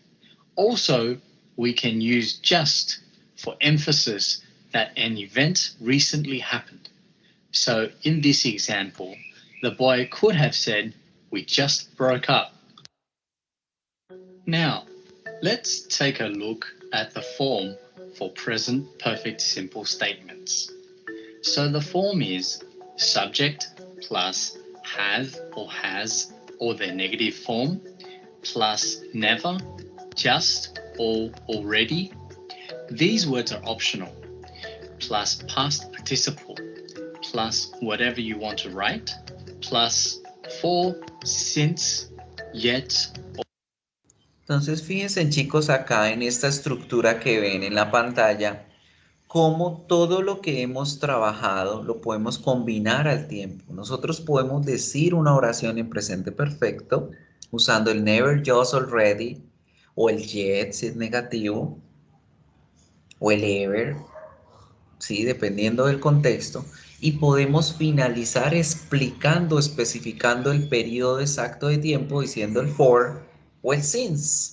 Also, we can use just for emphasis that an event recently happened. So in this example, the boy could have said, "We just broke up." Now, let's take a look at the form for present perfect simple statements. So the form is subject plus have or has or their negative form plus never, just or already. These words are optional. Plus past participle plus whatever you want to write plus for, since, yet. Entonces, fíjense, chicos, acá en esta estructura que ven en la pantalla, cómo todo lo que hemos trabajado lo podemos combinar al tiempo. Nosotros podemos decir una oración en presente perfecto usando el never, just, already, o el yet si es negativo, o el ever, ¿sí? Dependiendo del contexto. Y podemos finalizar explicando, especificando el periodo exacto de tiempo diciendo el for o el since.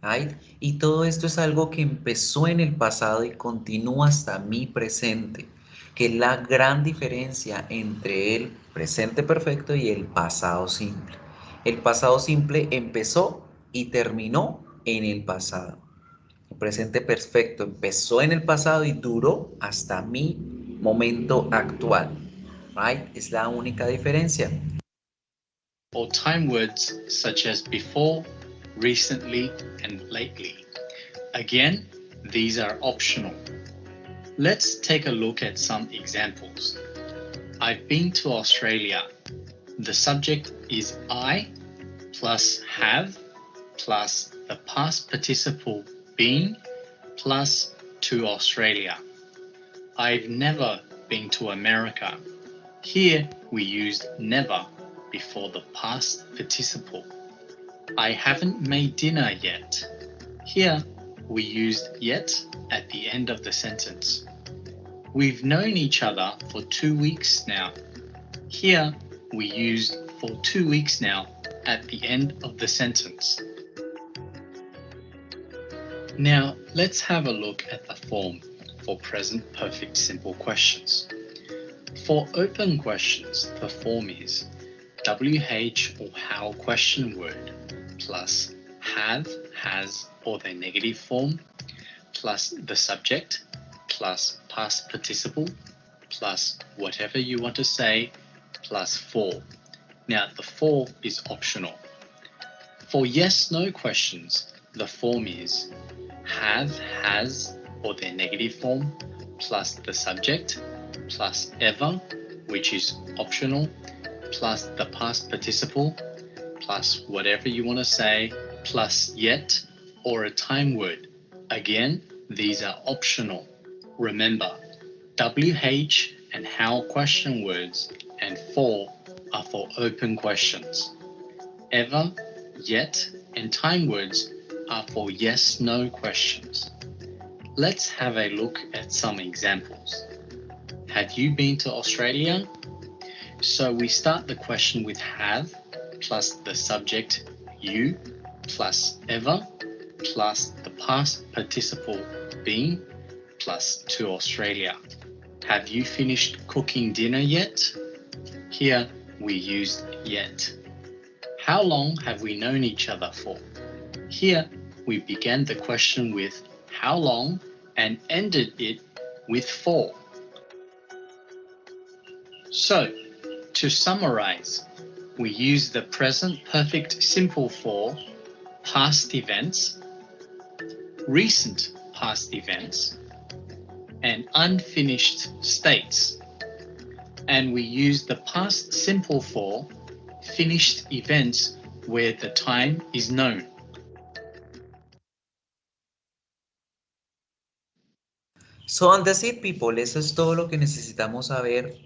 ¿Right? Y todo esto es algo que empezó en el pasado y continúa hasta mi presente, que es la gran diferencia entre el presente perfecto y el pasado simple. El pasado simple empezó y terminó en el pasado. El presente perfecto empezó en el pasado y duró hasta mi momento actual. right? Es la única diferencia. Or time words such as before, recently, and lately. Again, these are optional. Let's take a look at some examples. I've been to Australia. The subject is I plus have plus the past participle been plus to Australia. I've never been to America. Here we used never before the past participle. I haven't made dinner yet. Here we used yet at the end of the sentence. We've known each other for 2 weeks now. Here we used for 2 weeks now at the end of the sentence. Now let's have a look at the form for present perfect simple questions. For open questions, the form is WH or how question word plus have, has, or their negative form plus the subject plus past participle plus whatever you want to say plus for. Now the for is optional. For yes/no questions, the form is have, has, or their negative form plus the subject plus ever, which is optional, plus the past participle plus whatever you want to say plus yet or a time word. Again, these are optional. Remember, WH and how question words and for are for open questions. Ever, yet, and time words are for yes/no questions. Let's have a look at some examples. Have you been to Australia? So we start the question with have plus the subject you plus ever plus the past participle been plus to Australia. Have you finished cooking dinner yet? Here we used yet. How long have we known each other for? Here we began the question with how long and ended it with for. So, to summarize, we use the present perfect simple for past events, recent past events, and unfinished states. And we use the past simple for finished events where the time is known. So that's it, people. Eso es todo lo que necesitamos saber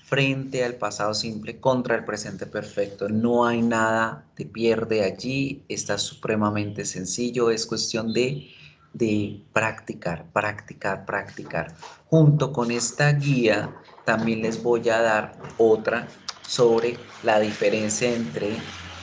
frente al pasado simple contra el presente perfecto. No hay nada de pierde allí. Está supremamente sencillo. Es cuestión de practicar, practicar, practicar. Junto con esta guía también les voy a dar otra sobre la diferencia entre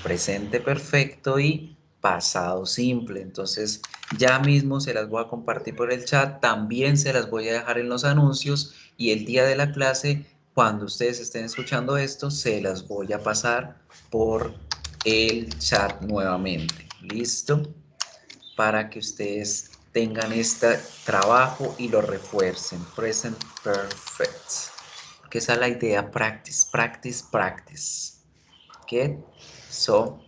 presente perfecto y pasado simple. Entonces ya mismo se las voy a compartir por el chat, también se las voy a dejar en los anuncios y el día de la clase, cuando ustedes estén escuchando esto, se las voy a pasar por el chat nuevamente. ¿Listo? Para que ustedes tengan este trabajo y lo refuercen. Present perfect. Que esa es la idea. Practice, practice, practice. ¿Qué? So,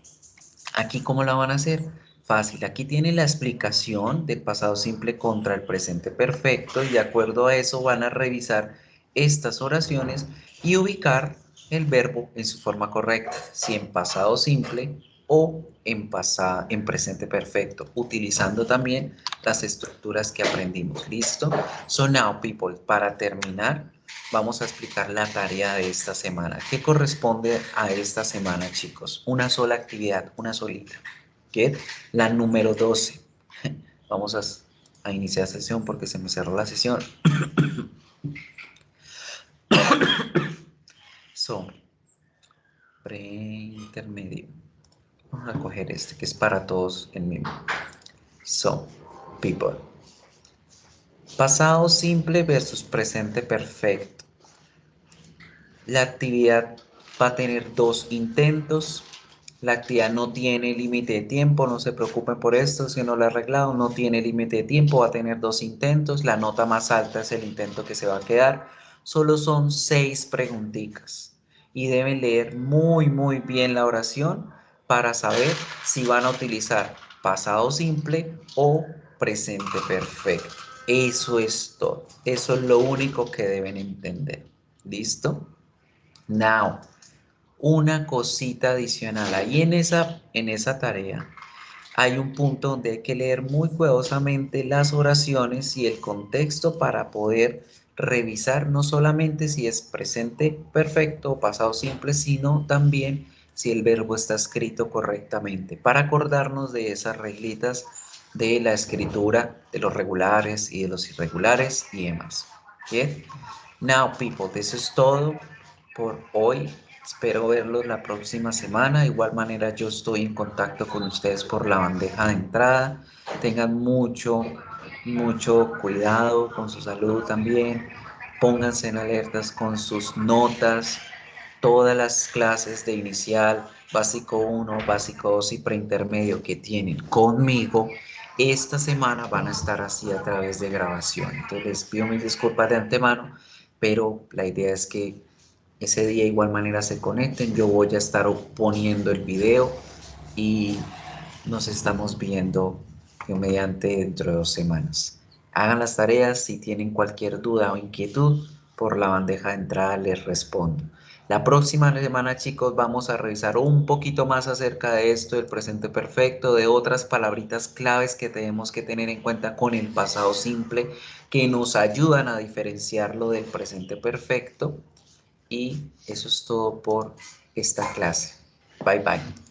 aquí, ¿cómo la van a hacer? Fácil, aquí tienen la explicación del pasado simple contra el presente perfecto y de acuerdo a eso van a revisar estas oraciones y ubicar el verbo en su forma correcta, si en pasado simple o en presente perfecto, utilizando también las estructuras que aprendimos. ¿Listo? So now, people, para terminar, vamos a explicar la tarea de esta semana. ¿Qué corresponde a esta semana, chicos? Una sola actividad, una solita. ¿Qué? La número 12. Vamos a iniciar sesión porque se me cerró la sesión. So, preintermedio. Vamos a coger este que es para todos el mismo. So, people. Pasado simple versus presente perfecto. La actividad va a tener 2 intentos. La actividad no tiene límite de tiempo, no se preocupen por esto, si no lo he arreglado, no tiene límite de tiempo, va a tener 2 intentos. La nota más alta es el intento que se va a quedar. solo son 6 preguntitas y deben leer muy bien la oración para saber si van a utilizar pasado simple o presente perfecto. Eso es todo. Eso es lo único que deben entender. ¿Listo? Now, una cosita adicional. Ahí en esa tarea hay un punto donde hay que leer muy cuidadosamente las oraciones y el contexto para poder revisar no solamente si es presente perfecto o pasado simple, sino también si el verbo está escrito correctamente, para acordarnos de esas reglitas de la escritura, de los regulares y de los irregulares y demás. Bien. Now, people, eso es todo por hoy. Espero verlos la próxima semana. De igual manera, yo estoy en contacto con ustedes por la bandeja de entrada. Tengan mucho cuidado con su salud también. Pónganse en alertas con sus notas. Todas las clases de inicial, básico 1, básico 2 y preintermedio que tienen conmigo esta semana van a estar así a través de grabación. Entonces les pido mis disculpas de antemano, pero la idea es que ese día de igual manera se conecten. Yo voy a estar poniendo el video y nos estamos viendo mediante dentro de 2 semanas. Hagan las tareas. Si tienen cualquier duda o inquietud, por la bandeja de entrada les respondo. La próxima semana, chicos, vamos a revisar un poquito más acerca de esto, del presente perfecto, de otras palabritas claves que tenemos que tener en cuenta con el pasado simple, que nos ayudan a diferenciarlo del presente perfecto. Y eso es todo por esta clase. Bye bye.